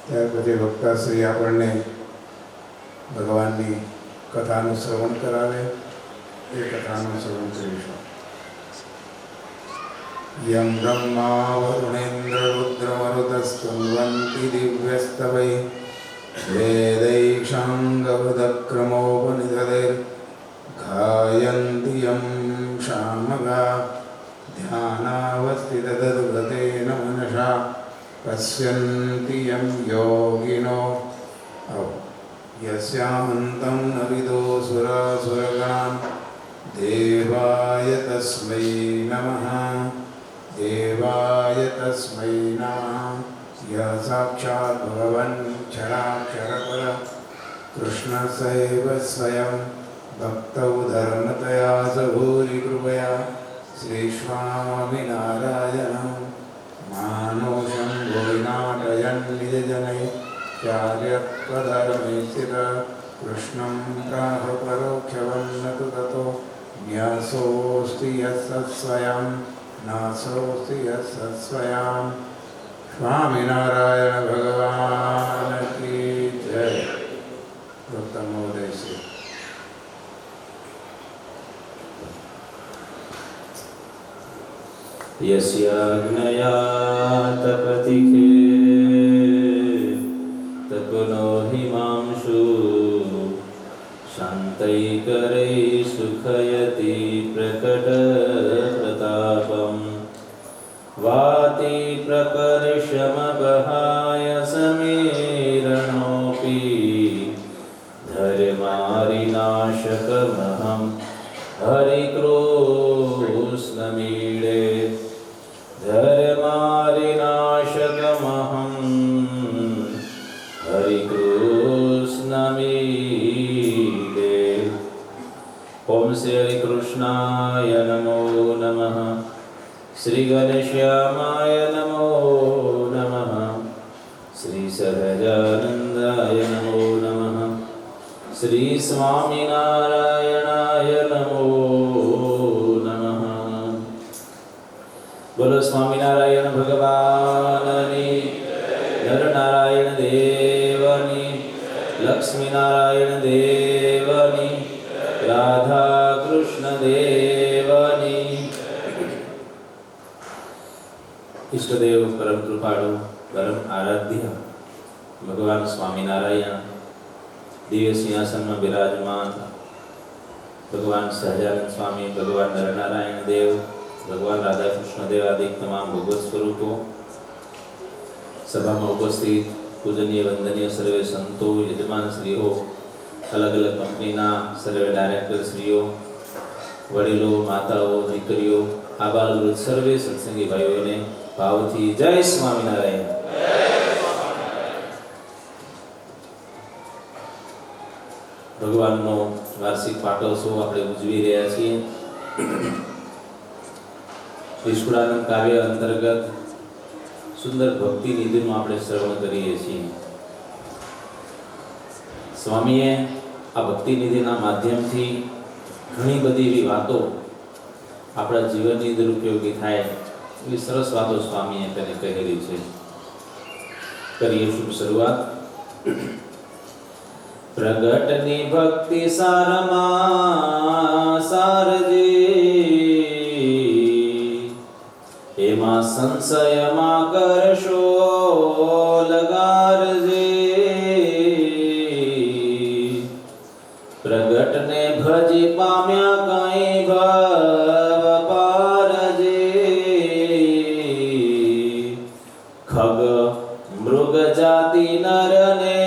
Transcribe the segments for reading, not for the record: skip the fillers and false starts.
ત્યાર પછી વક્તાશ્રી આપણને ભગવાનની કથાનું શ્રવણ કરાવે. એ કથાનું શ્રવણ કરીશું. યમ બ્રહ્મા વરુણેન્દ્ર રુદ્રમરુતસ્તુન્વન્તિ દિવ્યસ્તવૈ વેદૈક્ષાંગવદક્રમોપનિષदैर् ગાયन्ति યમ શામગા ધ્યાનાવસ્થિતતદ્ગતેન મનસા પશ્યन्ति યમ યોગિનો યસ્યાન્तं ન વિદો સુરાસુરગણાં દેવાય તસ્મૈ નમઃ. દેવાય તસ્મૈ નમઃ. યઃ સાક્ષાત ભગવन् ક્ષરાક્ષર કૃષ્ણ સૈવ સ્વયં ભક્તૌ ધર્મતયા સ ભૂરિ કૃપયા શ્રી સ્વામિનારાયણ માનોષં ભોજનાટયન નિજજનૈ ચાર્યત્વધર્મે સ્થિત કૃષ્ણં પ્રાહ પરોક્ષવન્નતુ તતો ન્યાસોऽસ્તિ યત્સત્સ્વયં નાસોऽસ્તિ યત્સત્સ્વયં. સ્વામિનારાયણ ભગવાન કી જય. વક્તા મહોદય શ્રી. યસ્યાજ્ઞયા તપતિકે તપનો હિમાંશુ શાંતૈકરૈ સુખયતિ પ્રકટ પ્રતાપમ વાતિ પ્રકર્ષમબહાય સમીરણોપી ધર્મારિનાશકમહં હરિકૃષ્ણમીડે ધર્મારિનાશકમહં હરિકૃષ્ણમીડે. ઓમ શ્રી હરિકૃષ્ણાય નમો નમઃ. શ્રી ગણેશ્યામાય નમો નમઃ. શ્રી સહજાનંદાય નમો નમઃ. શ્રી સ્વામિનારાયણાય નમો નમઃ. બોલો સ્વામિનારાયણ ભગવાનની, નરનારાયણ દેવની, લક્ષ્મીનારાયણ દેવની, રાધા કૃષ્ણ દેવની. ઈષ્ટદેવ પરમ કૃપાળુ પરમ આરાધ્ય ભગવાન સ્વામિનારાયણ દિવ્ય સિંહાસનમાં બિરાજમાન ભગવાન સહજાનંદ સ્વામી, ભગવાન નરનારાયણ દેવ, ભગવાન રાધા કૃષ્ણ દેવ આદિ તમામ ભગવત સ્વરૂપો, સભામાં ઉપસ્થિત પૂજનીય વંદનીય સર્વે સંતો, યજમાન શ્રીઓ, અલગ અલગ કંપનીના સર્વે ડાયરેક્ટર શ્રીઓ, વડીલો, માતાઓ, દીકરીઓ, આબાલવૃદ્ધ સર્વે સત્સંગી ભાઈઓને ભાવથી જય સ્વામિનારાયણ. ભગવાનનો વાર્ષિક પાટોત્સવ આપણે ઉજવી રહ્યા છીએ. વિશ્વડાનંદ કાર્ય અંતર્ગત સુંદર ભક્તિ નિધિનું આપણે શ્રવણ કરીએ છીએ. સ્વામીએ આ ભક્તિ નિધિના માધ્યમથી ઘણી બધી એવી વાતો આપણા જીવનની અંદર ઉપયોગી થાય એવી સરસ વાતો સ્વામીએ તેને કહેલી છે. કરીએ શુભ શરૂઆત. પ્રગટની ભક્તિ સારમાં સારજી, એમાં સંશયમાં કરશો લગારજી. પ્રગટને ભજી પામ્યા કઈ ભવ પારજી. ખગ મૃગ જાતિ નરને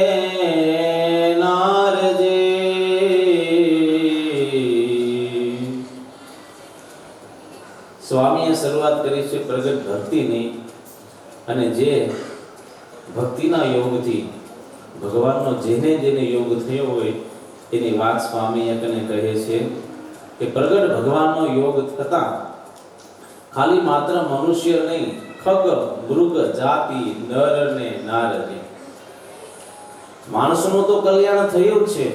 સ્વામીએ શરૂઆત કરી છે પ્રગટ ભક્તિની, અને જે ભક્તિના યોગથી ભગવાનનો જેને જેને યોગ થયો હોય એની વાત સ્વામી એકને કહે છે કે પ્રગટ ભગવાનનો યોગ થતા ખાલી માત્ર મનુષ્ય નહીં, ખગ મૃગ જાતિ નર ને નારને માણસનું તો કલ્યાણ થયું જ છે,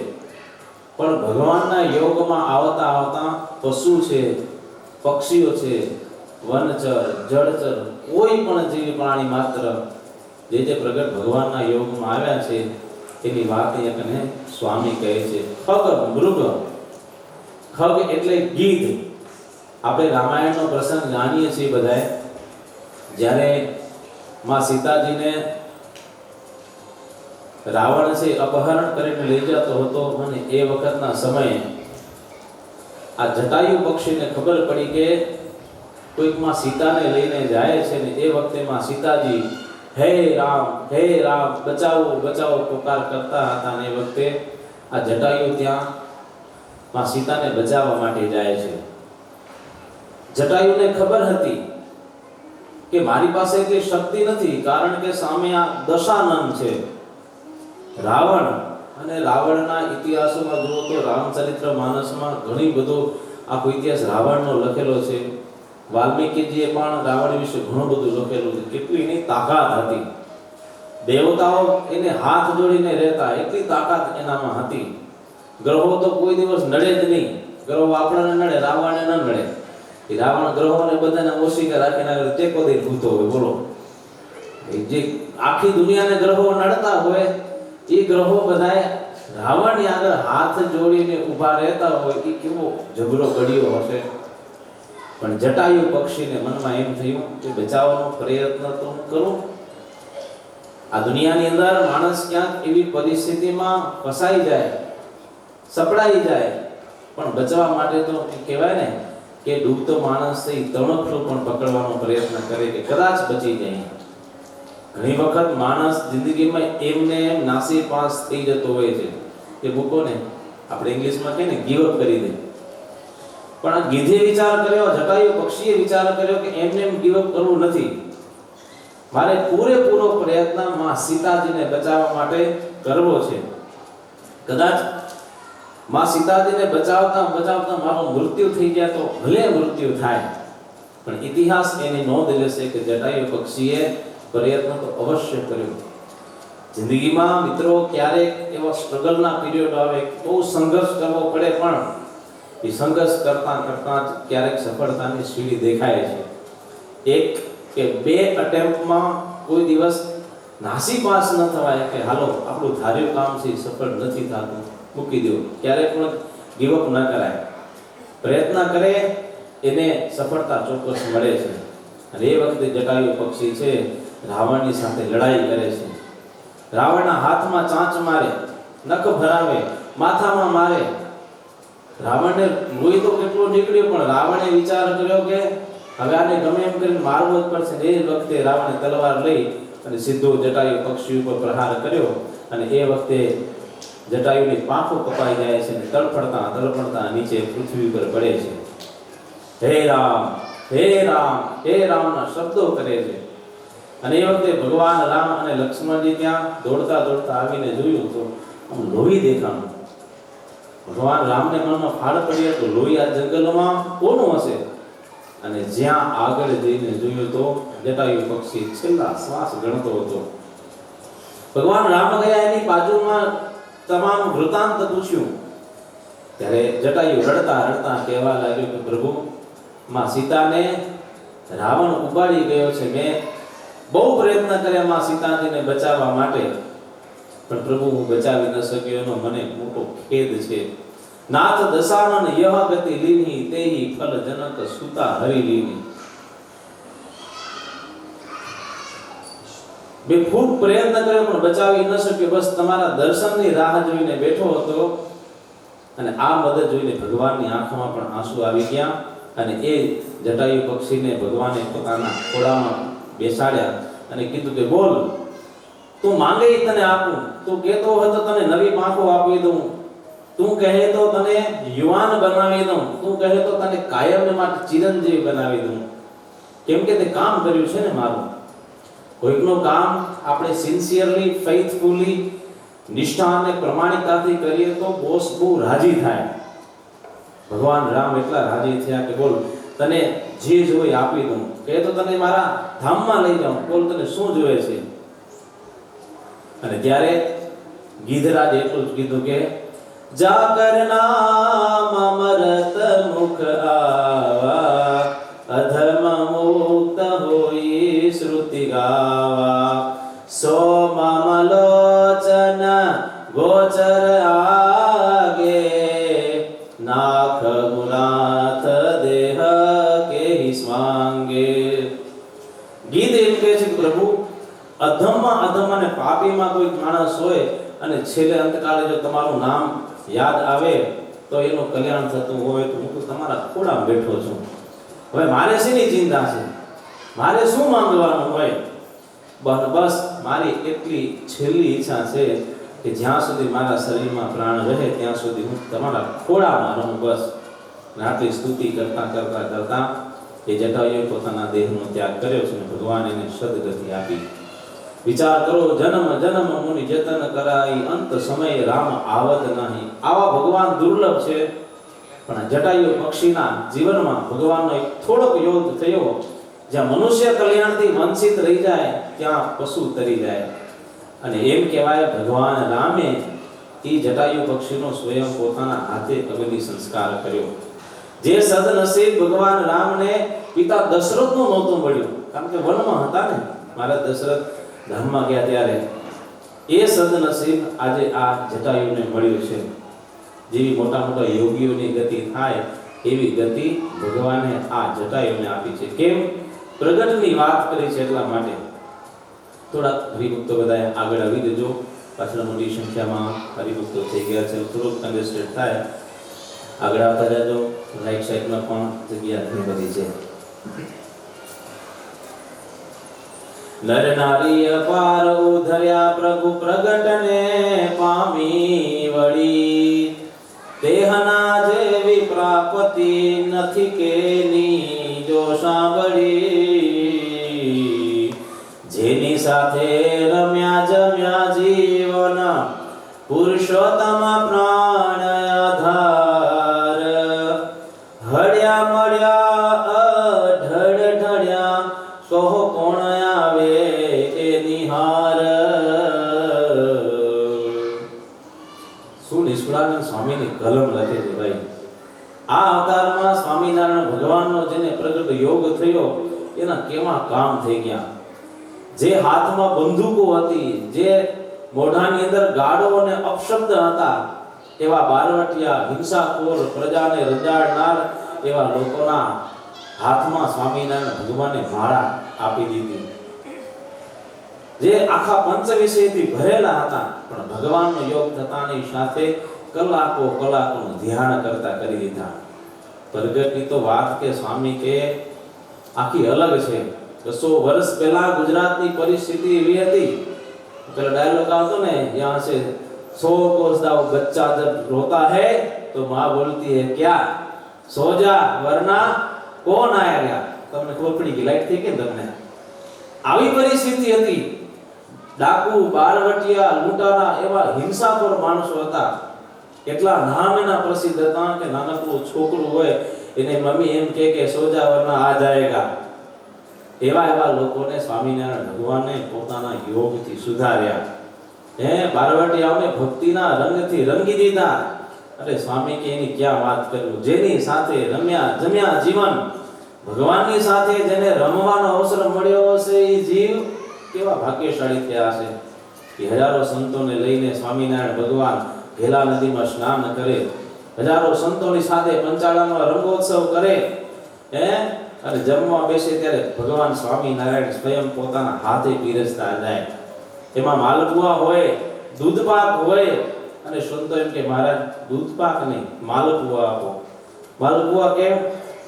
પણ ભગવાનના યોગમાં આવતા આવતા પશુ છે, પક્ષીઓ છે, વનચર, જળચર, કોઈ પણ જીવ પ્રાણી માત્ર જે પ્રગટ ભગવાનના યોગમાં આવ્યા છે એની વાત અહીંયા સ્વામી કહે છે. ખગ મૃગ, ખગ એટલે ગીધ. આપણે રામાયણનો પ્રસંગ જાણીએ છીએ બધાએ. જ્યારે માં સીતાજીને રાવણ છે અપહરણ કરીને લઈ જતો હતો અને એ વખતના સમયે આ જટાયુ પક્ષીને ખબર પડી કે કોઈક માં સીતાને લઈને જાય છે ને એ વખતે માં સીતાજી હે રામ બચાવો બચાવો પુકાર કરતા હતા. ને એ વખતે આ જટાયુ ત્યાં માં સીતાને બચાવવા માટે જાય છે. જટાયુને ખબર હતી કે મારી પાસે એટલી શક્તિ નથી, કારણ કે સામે આ દશાનન છે રાવણ. અને રાવણના ઇતિહાસોમાં જુઓ તો રામચરિત્ર માનસમાં ઘણી બધો આખો ઇતિહાસ રાવણનો લખેલો છે. વાલ્મીકીજીએ પણ રાવણ વિશે ઘણું બધું લખેલું છે. કેટલી એની તાકાત હતી, દેવતાઓ એને હાથ જોડીને રહેતા, એટલી તાકાત એનામાં હતી. ગ્રહો તો કોઈ દિવસ નડે જ નહીં. ગ્રહો આપણને નડે, રાવણને ન નડે. એ રાવણ ગ્રહોને બધાને ઓશિકા રાખીને આગળ ટેકો દઈ ભૂતો હોય. બોલો, જે આખી દુનિયાને ગ્રહો નડતા હોય એ ગ્રહો બધાએ રાવણની આગળ હાથ જોડીને ઊભા રહેતા હોય. એ કેવો ઝઘડો ઘડ્યો હશે. પણ જટાયુ પક્ષીને મનમાં એમ થયું કે બચાવવાનો પ્રયત્ન તો હું કરું. આ દુનિયાની અંદર માણસ ક્યાંક એવી પરિસ્થિતિમાં ફસાઈ જાય, સપડાઈ જાય, પણ બચવા માટે તો કહેવાય ને કે ડૂબતો માણસ થઈ તણખલું પણ પકડવાનો પ્રયત્ન કરે કે કદાચ બચી જાય. ઘણી વખત માણસ જિંદગીમાં એમને એમ નાસી પાસ થઈ જતો હોય છે. એ મૂકોને આપણે ઇંગ્લિશમાં કહે ને ગીવ અપ કરી દે. પણ આ ગીધે વિચાર કર્યો, જટાયુ પક્ષીએ વિચાર કર્યો કે એમને એમ ગીવ અપ કરવું નથી. મારે પૂરેપૂરો પ્રયત્ન માં સીતાજીને બચાવવા માટે કરવો છે. કદાચ માં સીતાજીને બચાવતા બચાવતા મારું મૃત્યુ થઈ જાય તો ભલે મૃત્યુ થાય, પણ ઇતિહાસ એની નોંધ લેશે કે જટાયુ પક્ષીએ પ્રયત્ન તો અવશ્ય કર્યો. જિંદગીમાં મિત્રો ક્યારેક એવા સ્ટ્રગલના પિરિયડ આવે, બહુ સંઘર્ષ કરવો પડે, પણ એ સંઘર્ષ કરતા કરતા ક્યારેક સફળતાની સીડી દેખાય છે. એક કે બે અટેમ્પ્ટમાં કોઈ દિવસ નાસી પાસ ન થવાય કે હાલો આપણું ધાર્યું કામ છે સફળ નથી થતું, મૂકી દો. ક્યારેક પણ ગીવ અપ ન કરાય. પ્રયત્ન કરે એને સફળતા ચોક્કસ મળે છે. અને એ વખતે જટાયુ પક્ષી છે રાવણની સાથે લડાઈ કરે છે. રાવણના હાથમાં ચાંચ મારે, નખ ભરાવે, માથામાં મારે. રાવણને લોહી તો કેટલું નીકળ્યું, પણ રાવણે વિચાર કર્યો કે હવે આને ગમે એમ કરીને મારવો જ પડશે. એ વખતે રાવણે તલવાર લઈ અને સીધો જટાયુ પક્ષી ઉપર પ્રહાર કર્યો. અને એ વખતે જટાયુની પાંખો કપાઈ જાય છે અને તડફડતા તડફડતા નીચે પૃથ્વી ઉપર પડે છે. હે રામ હે રામ હે રામના શબ્દો કરે છે. અને એ વખતે ભગવાન રામ અને લક્ષ્મણજી ત્યાં દોડતા દોડતા આવીને જોયું તો આમ લોહી દેખાણું. ભગવાન રામને મનમાં ફાળ પડી તો લોહી આ જંગલમાં કોનું હશે? અને જ્યાં આગળ જઈને જોયું તો જટાયુ પક્ષી છેલ્લા શ્વાસ ગણતો હતો. ભગવાન રામ ગયા, એની બાજુમાં તમામ વૃતાંત પૂછ્યું. ત્યારે જટાયુ રડતા રડતા કહેવા લાગ્યો કે પ્રભુ, માં સીતાને રાવણ ઉપાડી ગયો છે. મેં બહુ પ્રયત્ન કર્યા માં સીતાજીને બચાવવા માટે, પણ પ્રભુ હું બચાવી ન શક્યો, એનો મને મોટો ખેદ છે. નાથ દશાનન યહ ગતિ લીની તેહી ફલ જનક સુતા હરી લીની. મેં ખૂબ પ્રયત્ન કર્યો પણ બચાવી ન શક્યો. બસ તમારા દર્શનની રાહ જોઈને બેઠો હતો. અને આ મદદ જોઈને ભગવાનની આંખોમાં પણ આંસુ આવી ગયા. અને એ જટાયુ પક્ષીને ભગવાને પોતાના ખોળામાં બેસાડ્યા અને કીધું કે બોલ, તું માંગે તને આપું. તું કહેતો હોય તો તને નવી પાંખો આપી દઉં. તું કહે તો તને યુવાન બનાવી દઉં. તું કહે તો તને કાયમને માટે ચિરંજીવી બનાવી દઉં. કેમ કે તે કામ કર્યું છે ને મારું. કોઈકનું કામ આપણે સિન્સિયરલી, ફેઇથફુલી, નિષ્ઠા અને પ્રમાણિકતાથી કરીએ તો બોસ બહુ રાજી થાય. ભગવાન રામ એટલા રાજી થયા કે બોલ, તને જે જોઈએ આપી દઉં. કહે તો તને મારા ધામમાં લઈ જાઉં. બોલ, તને શું જોઈએ છે? અને ત્યારે ગીધરાજ એટલું જ કીધું કે જાકર નામ અમરત મુખ આવા, અધર્મ મુક્ત હોઈ શ્રુતિ ગાવા. સો ગોચર આગે નાખ મુલાથ દેહ કે સ્વાંગે. ગીત એમ કહે છે કે પ્રભુ અધમમાં અધમ અને પાપીમાં કોઈ માણસ હોય અને છેલ્લે અંતકાળે જો તમારું નામ યાદ આવે તો એનું કલ્યાણ થતું હોય તો હું તો તમારા ખોળામાં બેઠો છું. હવે મારે શેની ચિંતા છે? મારે શું માંગવાનું હોય? બસ મારી એટલી છેલ્લી ઈચ્છા છે કે જ્યાં સુધી મારા શરીરમાં પ્રાણ રહે ત્યાં સુધી હું તમારા ખોળામાં રહું. બસ આટલી સ્તુતિ કરતા કરતા કરતા એ જટાયુએ પોતાના દેહનો ત્યાગ કર્યો છે અને ભગવાન એને સદગતિ આપી. વિચાર કરો, જન્મ જન્મ મુનિ જતન કરાઈ અંત સમય રામ આવત નહીં. આવા ભગવાન દુર્લભ છે. પણ જટાયુ પક્ષીના જીવનમાં ભગવાનનો એક થોડોક યોગ થયો. જ્યાં મનુષ્ય કલ્યાણથી વંચિત રહી જાય ત્યાં પશુ તરી જાય. અને એમ કહેવાય ભગવાન રામે એ જટાયુ પક્ષીનો સ્વયં પોતાના હાથે અગ્નિ સંસ્કાર કર્યો. જે સદનસીબ ભગવાન રામને પિતા દશરથનું નહોતું મળ્યું, કારણ કે વનમાં હતા ને, મારા દશરથ ધામમાં ગયા ત્યારે. એ સદનસીબ આજે આ જટાયુને મળ્યું છે. જેવી મોટા મોટા યોગીઓની ગતિ થાય એવી ગતિ ભગવાને આ જટાયુને આપી છે. કેમ? પ્રગટની વાત કરી છે એટલા માટે. થોડાક હરિભક્તો બધા આગળ આવી જજો. પાછળ મોટી સંખ્યામાં હરિભક્તો થઈ ગયા છે. થોડુંક કન્જેસ્ટેડ થાય, આગળ આવતા જજો. રાઈટ સાઈડમાં પણ જગ્યા ઘણી બધી છે. નર નારી અપાર ઉધર્યા પ્રભુ પ્રગટને પામી વળી. દેહના જેવી પ્રાપ્તિ નથી કેની જો સાંભળી. જેની સાથે રમ્યા જમ્યા જીવન પુરુષોત્તમ પ્રાણ આધાર. હળ્યા મળ્યા અઢળ ઢળ્યા સોહ કોણ આવે એ નિહાર. શું નિષ્કુળાનંદ સ્વામીની કલમ લખે છે ભાઈ. આ અવતારમાં સ્વામિનારાયણ ભગવાનનો જેને પ્રગટ યોગ થયો એના કેવા કામ થઈ ગયા. જે હાથમાં બંદૂકો હતી, જે મોઢાની અંદર ગાળો અને અપશબ્દ હતા, એવા બારવટિયા હિંસાખોર પ્રજાને રંજાડનાર એવા લોકોના હાથમાં સ્વામિનારાયણ ભગવાને માળા આપી દીધી. જે આખા પંચવિષયથી ભરેલા હતા, પણ ભગવાનનો યોગ થતાની સાથે કલાકો કલાકોનું ધ્યાન કરતા કરી દીધા. પ્રગટની તો વાત કે સ્વામી કે આખી અલગ છે. 200 વર્ષ પહેલા ગુજરાતની પરિસ્થિતિ એવી હતી. પેલો ડાયલોગ આવતો ને, યહાં સે 100 કોસ દાવ બચ્ચા જબ રોતા है तो माँ बोलती है क्या सो जा वरना कौन आएगा. તમને ખબર પડી ગઈ લાઈટ થઈ કે તમને? આવી પરિસ્થિતિ હતી. ડાકુ, બારવટિયા, લૂંટારા એવા હિંસાખોર માણસો હતા. એટલા નામ એના પ્રસિદ્ધ હતા કે નાનકડું છોકરું હોય એને મમ્મી એમ કે સો જા વરના આ જાયેગા. એવા લોકોને સ્વામિનારાયણ ભગવાને પોતાના યોગથી સુધાર્યા. બારવટિયાઓને ભક્તિના રંગથી રંગી દીધા. અરે સ્વામી કે એની ક્યાં વાત કરું. જેની સાથે રમ્યા જમ્યા જીવન, ભગવાનની સાથે જેને રમવાનો અવસર મળ્યો હશે એ જીવ કેવા ભાગ્યશાળી થયા હશે. કે હજારો સંતોને લઈને સ્વામિનારાયણ ભગવાન ઘેલા નદીમાં સ્નાન કરે, હજારો સંતોની સાથે પંચાળામાં રંગોત્સવ કરે, અને જમવા બેસે ત્યારે ભગવાન સ્વામિનારાયણ સ્વયં પોતાના હાથે પીરસતા જાય. એમાં માલપુઆ હોય, દૂધપાક હોય, અને સંતો એમ કે મહારાજ દૂધપાક નહીં માલપુઆ આપો. માલપુઆ કેમ?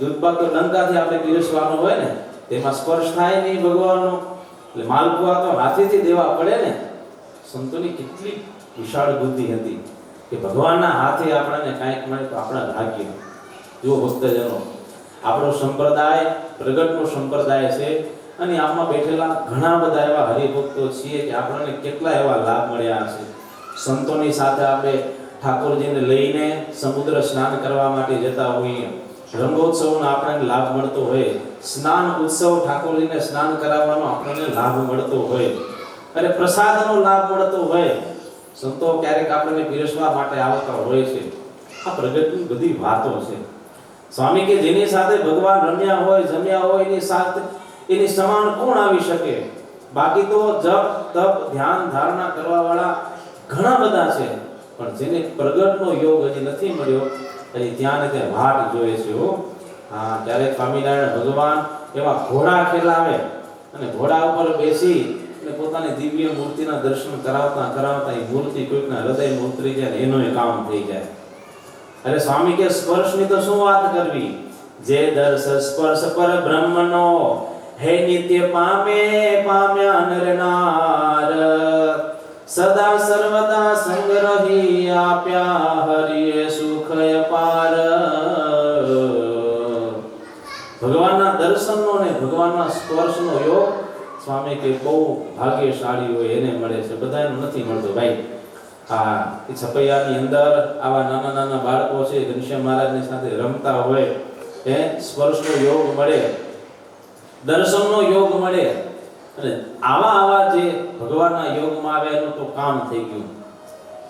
દૂધપાક તો ડંકાથી આપણે પીરસવાનો હોય ને, તેમાં સ્પર્શ થાય નહીં ભગવાનનો, એટલે માલપુઆ તો હાથેથી દેવા પડે ને. સંતોની કેટલી વિશાળ બુદ્ધિ હતી કે ભગવાનના હાથે આપણને કાંઈક મળે તો આપણા ભાગ્ય. જો ભક્તજનો, આપણો સંપ્રદાય પ્રગટનો સંપ્રદાય છે, અને આમાં બેઠેલા ઘણા બધા એવા હરિભક્તો છીએ કે આપણને કેટલા એવા લાભ મળ્યા હશે. સંતોની સાથે આપણે ઠાકોરજીને લઈને સમુદ્ર સ્નાન કરવા માટે જતા હોઈએ, રંગોત્સવનો આપણને લાભ મળતો હોય, સ્નાન ઉત્સવ ઠાકોરજીને સ્નાન કરાવવાનો આપણને લાભ મળતો હોય, અને પ્રસાદનો લાભ મળતો હોય. સંતો ક્યારેક આપણને પીરસવા માટે આવતા હોય છે. આ પ્રગટની બધી વાતો છે. સ્વામી કે જેની સાથે ભગવાન રમ્યા હોય જમ્યા હોય એની સાથે એની સમાન કોણ આવી શકે? બાકી તો જપ તપ ધ્યાન ધારણા કરવા વાળા ઘણા બધા છે, પણ જેને પ્રગટનો યોગ હજી નથી મળ્યો હજી ત્યાં ને ત્યાં વાટ જોઈએ છે હો. હા, ત્યારે સ્વામિનારાયણ ભગવાન એવા ઘોડા ખેલાવે અને ઘોડા ઉપર બેસી અને પોતાની દિવ્ય મૂર્તિના દર્શન કરાવતા કરાવતા એ મૂર્તિ કોઈકના હૃદયમાં ઉતરી જાય ને એનું એ કામ થઈ જાય. અરે સ્વામી કે સ્પર્શની તો શું વાત કરવી, જે દર્શ સ્પર્શ પર બ્રહ્મનો હે નિત્ય પામે પામ્યા નર નાર, સદા સર્વદા સંગ રહી આપ્યા હરિએ સુખ અપાર. ભગવાનના દર્શનનો ને ભગવાનના સ્પર્શનો યોગ સ્વામી કે બહુ ભાગ્યશાળી હોય એને મળે છે, બધાને નથી મળતો ભાઈ. આ છપૈયાની અંદર આવા નાના નાના બાળકો છે ઘનશ્યામ મહારાજની સાથે રમતા હોય, એ સ્પર્શનો યોગ મળે, દર્શનનો યોગ મળે, અને આવા આવા જે ભગવાનના યોગમાં આવે એનું તો કામ થઈ ગયું.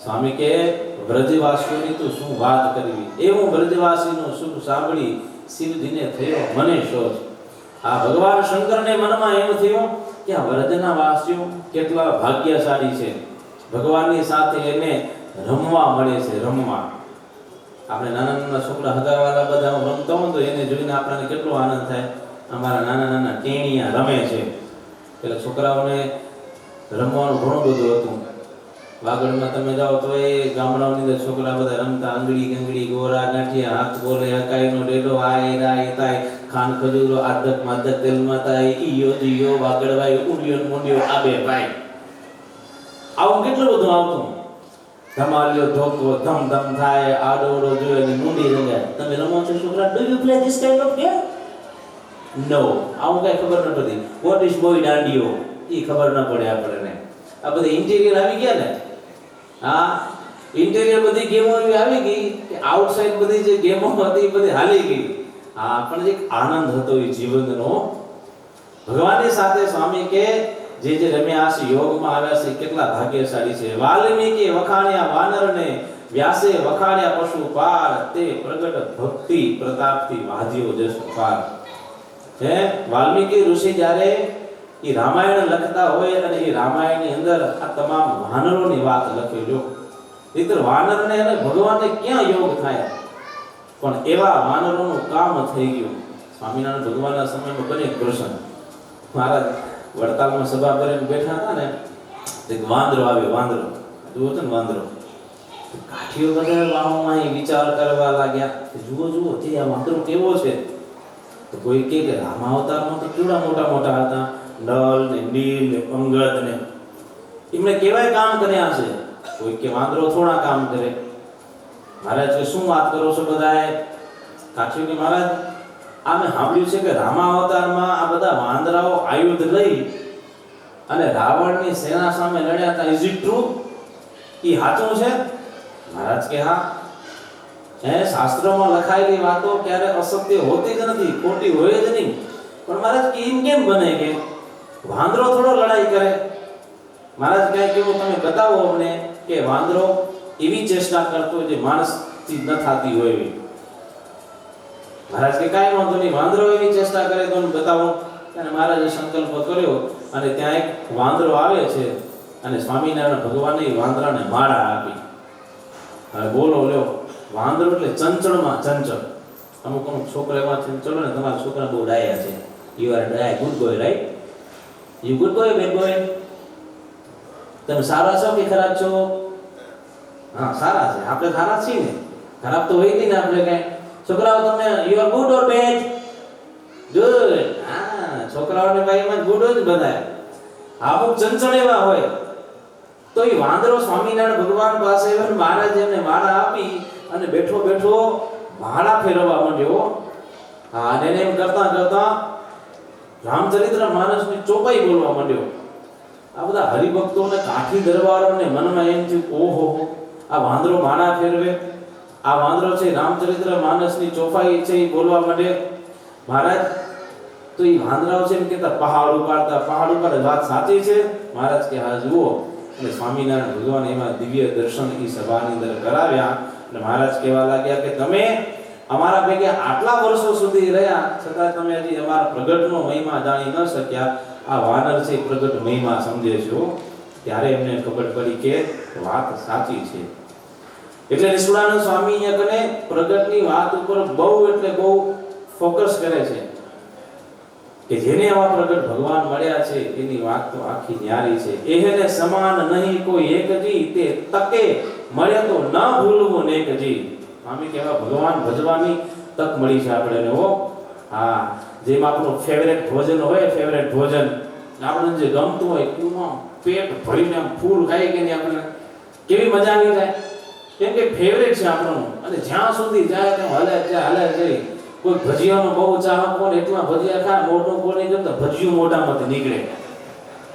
સ્વામી કે વ્રજવાસીઓની તો શું વાત કરવી, એવું વ્રજવાસીનું સુખ સાંભળી શિવજીને થયો મને શોચ. આ ભગવાન શંકરને મનમાં એમ થયું કે આ વ્રજના વાસીઓ કેટલા ભાગ્યશાળી છે, ભગવાનની સાથે એને રમવા મળે છે. રમવા આપણે નાના નાના છોકરા હગાવાલા બધા રમતા હોય તો એને જોઈને આપણને કેટલો આનંદ થાય. અમારા નાના નાના ટેણિયા રમે છે. પેલા છોકરાઓને રમવાનું ઘણું બધું હતું. વાગડમાં તમે જાઓ તો એ ગામડાઓની અંદર છોકરા બધા રમતા આંગળી ગંગડી ગોરા ગાંઠિયા હાથ બોલે હકાઈનો ડેડો આય રાય તાય ખાન ખજૂરો આદક માદક તેલમાં તાય ઈયો જીયો વાગડવાય ઉડિયો મુંડિયો આબે ભાઈ. આવું કેટલું બધું આવતું. ધમાલિયો ધોકો ધમ ધમ થાય આડોડો જોઈ અને મુંડી રંગાય. તમે રમો છો છોકરા? Do you play this kind of game? No. આવું કઈ ખબર ન પડી. વોટ ઇઝ બોય દાંડિયો એ ખબર ન પડે આપણને. આ બધી ઇન્ટિરિયર આવી ગયા ને, હા ઇન્ટિરિયર બધી ગેમો એવી આવી ગઈ કે આઉટસાઇડ બધી જે ગેમો હતી એ બધી હાલી ગઈ. હા, પણ એક આનંદ હતો એ જીવનનો ભગવાનની સાથે. સ્વામી કે જે જે રમ્યા છે યોગમાં આવ્યા છે કેટલા ભાગ્યશાળી છે. વાલ્મીકી વખાણ્યા વાનરને, વ્યાસે વખાણ્યા પશુપાળ, તે પ્રગટ ભક્તિ પ્રતાપથી વાજ્યો જસપાર. હે વાલ્મીકી ઋષિ જ્યારે એ રામાયણ લખતા હોય અને એ રામાયણની અંદર આ તમામ વાનરોની વાત લખેલો. નહીંતર વાનરને અને ભગવાનને ક્યાં યોગ થાય, પણ એવા વાનરોનું કામ થઈ ગયું. સ્વામિનારાયણ ભગવાનના સમયમાં બને પ્રસંગ. મહારાજ વડતાલમાં સભા કરીને બેઠા હતા ને, એક વાંદરો આવ્યો. વાંદરો જુઓ છો ને, વાંદરો કાઠીઓ બધા વાહોમાં વિચાર કરવા લાગ્યા કે જુઓ જુઓ તે આ વાંદરો કેવો છે. તો કોઈ કે રામાવતારમાં તો કેવડા મોટા મોટા હતા, નલ ને નીલ ને અંગદ ને, એમને કેવાય કામ કર્યા છે. કોઈ કે વાંદરો થોડા કામ કરે. મહારાજ કે શું વાત કરો છો બધાએ? કાઠીઓ કે મહારાજ અમે સાંભળ્યું છે કે રામાવતારમાં આ બધા વાંદરાઓ આયુધ લઈ અને રાવણની સેના સામે લડ્યા હતા. Is it true? એ સાચું છે? મહારાજ કે હા. શાસ્ત્રોમાં લખાયેલી વાતો ક્યારે અસત્ય હોતી જ નથી, ખોટી હોય જ નહીં. પણ મહારાજ કે એમ કેમ બને કે વાંદરો થોડો લડાઈ કરે? મહારાજ કહે કે તમે બતાવો અમને કે વાંદરો એવી ચેષ્ટા કરતો જે માણસથી ન થતી હોય એવી. મહારાજ કે કાંઈ વાંધો નહીં, વાંદરો એવી ચેષ્ટા કરે તો બતાવો. અને મહારાજે સંકલ્પ કર્યો અને ત્યાં એક વાંદરો આવે છે અને સ્વામિનારાયણ ભગવાને વાંદરાને માળા આપી. હવે બોલો લ્યો, વાંદરો એટલે ચંચળમાં ચંચળ. અમુક અમુક છોકરા એવા ચંચળ ને, તમારા છોકરા બહુ ડાયા છે. યુ આર ડાય good boy, right? You good boy, bad boy? તમે સારા છો કે ખરાબ છો? હા, સારા છે. આપણે સારા છીએ ને, ખરાબ તો હોય નહીં ને આપણે કઈ. છોકરાઓ તમે you are good or bad? Good. હા, છોકરાઓને ભાઈમાં ગુડ જ બધાય. અમુક ચંચળ એવા હોય. તો એ વાંદરો સ્વામિનારાયણ ભગવાન પાસે મહારાજ એમને માળા આપી અને બેઠો બેઠો માળા ફેરવવા માંડ્યો. હા, અને એને એમ કરતા કરતા રામચરિત્ર માનસની ચોપાઈ બોલવા માંડ્યો. આ બધા હરિભક્તોને કાઠી દરબારોને મનમાં એમ થયું, ઓહો આ વાંદરો માળા ફેરવે, આ વાંદરો છે રામચરિત્ર માનસની ચોપાઈ છે એ બોલવા માંડે. મહારાજ તો એ વાંદરાઓ છે એમ કહેતા પહાડ ઉપાડે. વાત સાચી છે? મહારાજ કે હા જુઓ. અને સ્વામિનારાયણ ભગવાન એમાં દિવ્ય દર્શન એ સભાની અંદર કરાવ્યા. અને મહારાજ કહેવા લાગ્યા કે તમે અમારા ભેગા આટલા વર્ષો સુધી રહ્યા છતાં તમે હજી અમારા પ્રગટનો મહિમા જાણી ન શક્યા. આ વાનર છે પ્રગટ મહિમા સમજે છો. ત્યારે એમને ખબર પડી કે વાત સાચી છે. એટલે નિષ્કુળાનંદ સ્વામી અહીંયા કને પ્રગટની વાત ઉપર બહુ એટલે બહુ ફોકસ કરે છે કે જેને આવા પ્રગટ ભગવાન મળ્યા છે એની વાત તો આખી ન્યારી છે. એને સમાન નહીં કોઈ એકજી, તે તકે મળે તો ન ભૂલવું નેકજી. સ્વામી કહેવા ભગવાન ભજવાની તક મળી છે આપણે. હો હા, જેમ આપણું ફેવરેટ ભોજન હોય, ફેવરેટ ભોજન આપણને જે ગમતું હોય એમાં પેટ ભરીને આમ ફૂલ ખાઈ કે આપણને કેવી મજા આવી જાય, કેમ કે ફેવરેટ છે આપણું. અને જ્યાં સુધી જાય ત્યાં હાલે જાય. કોઈ ભજીયાનો બહુ ચાહક હોય એટલા ભજીયા ખાય, મોઢું ખોલી જતા ભજીયું મોઢામાંથી નીકળે.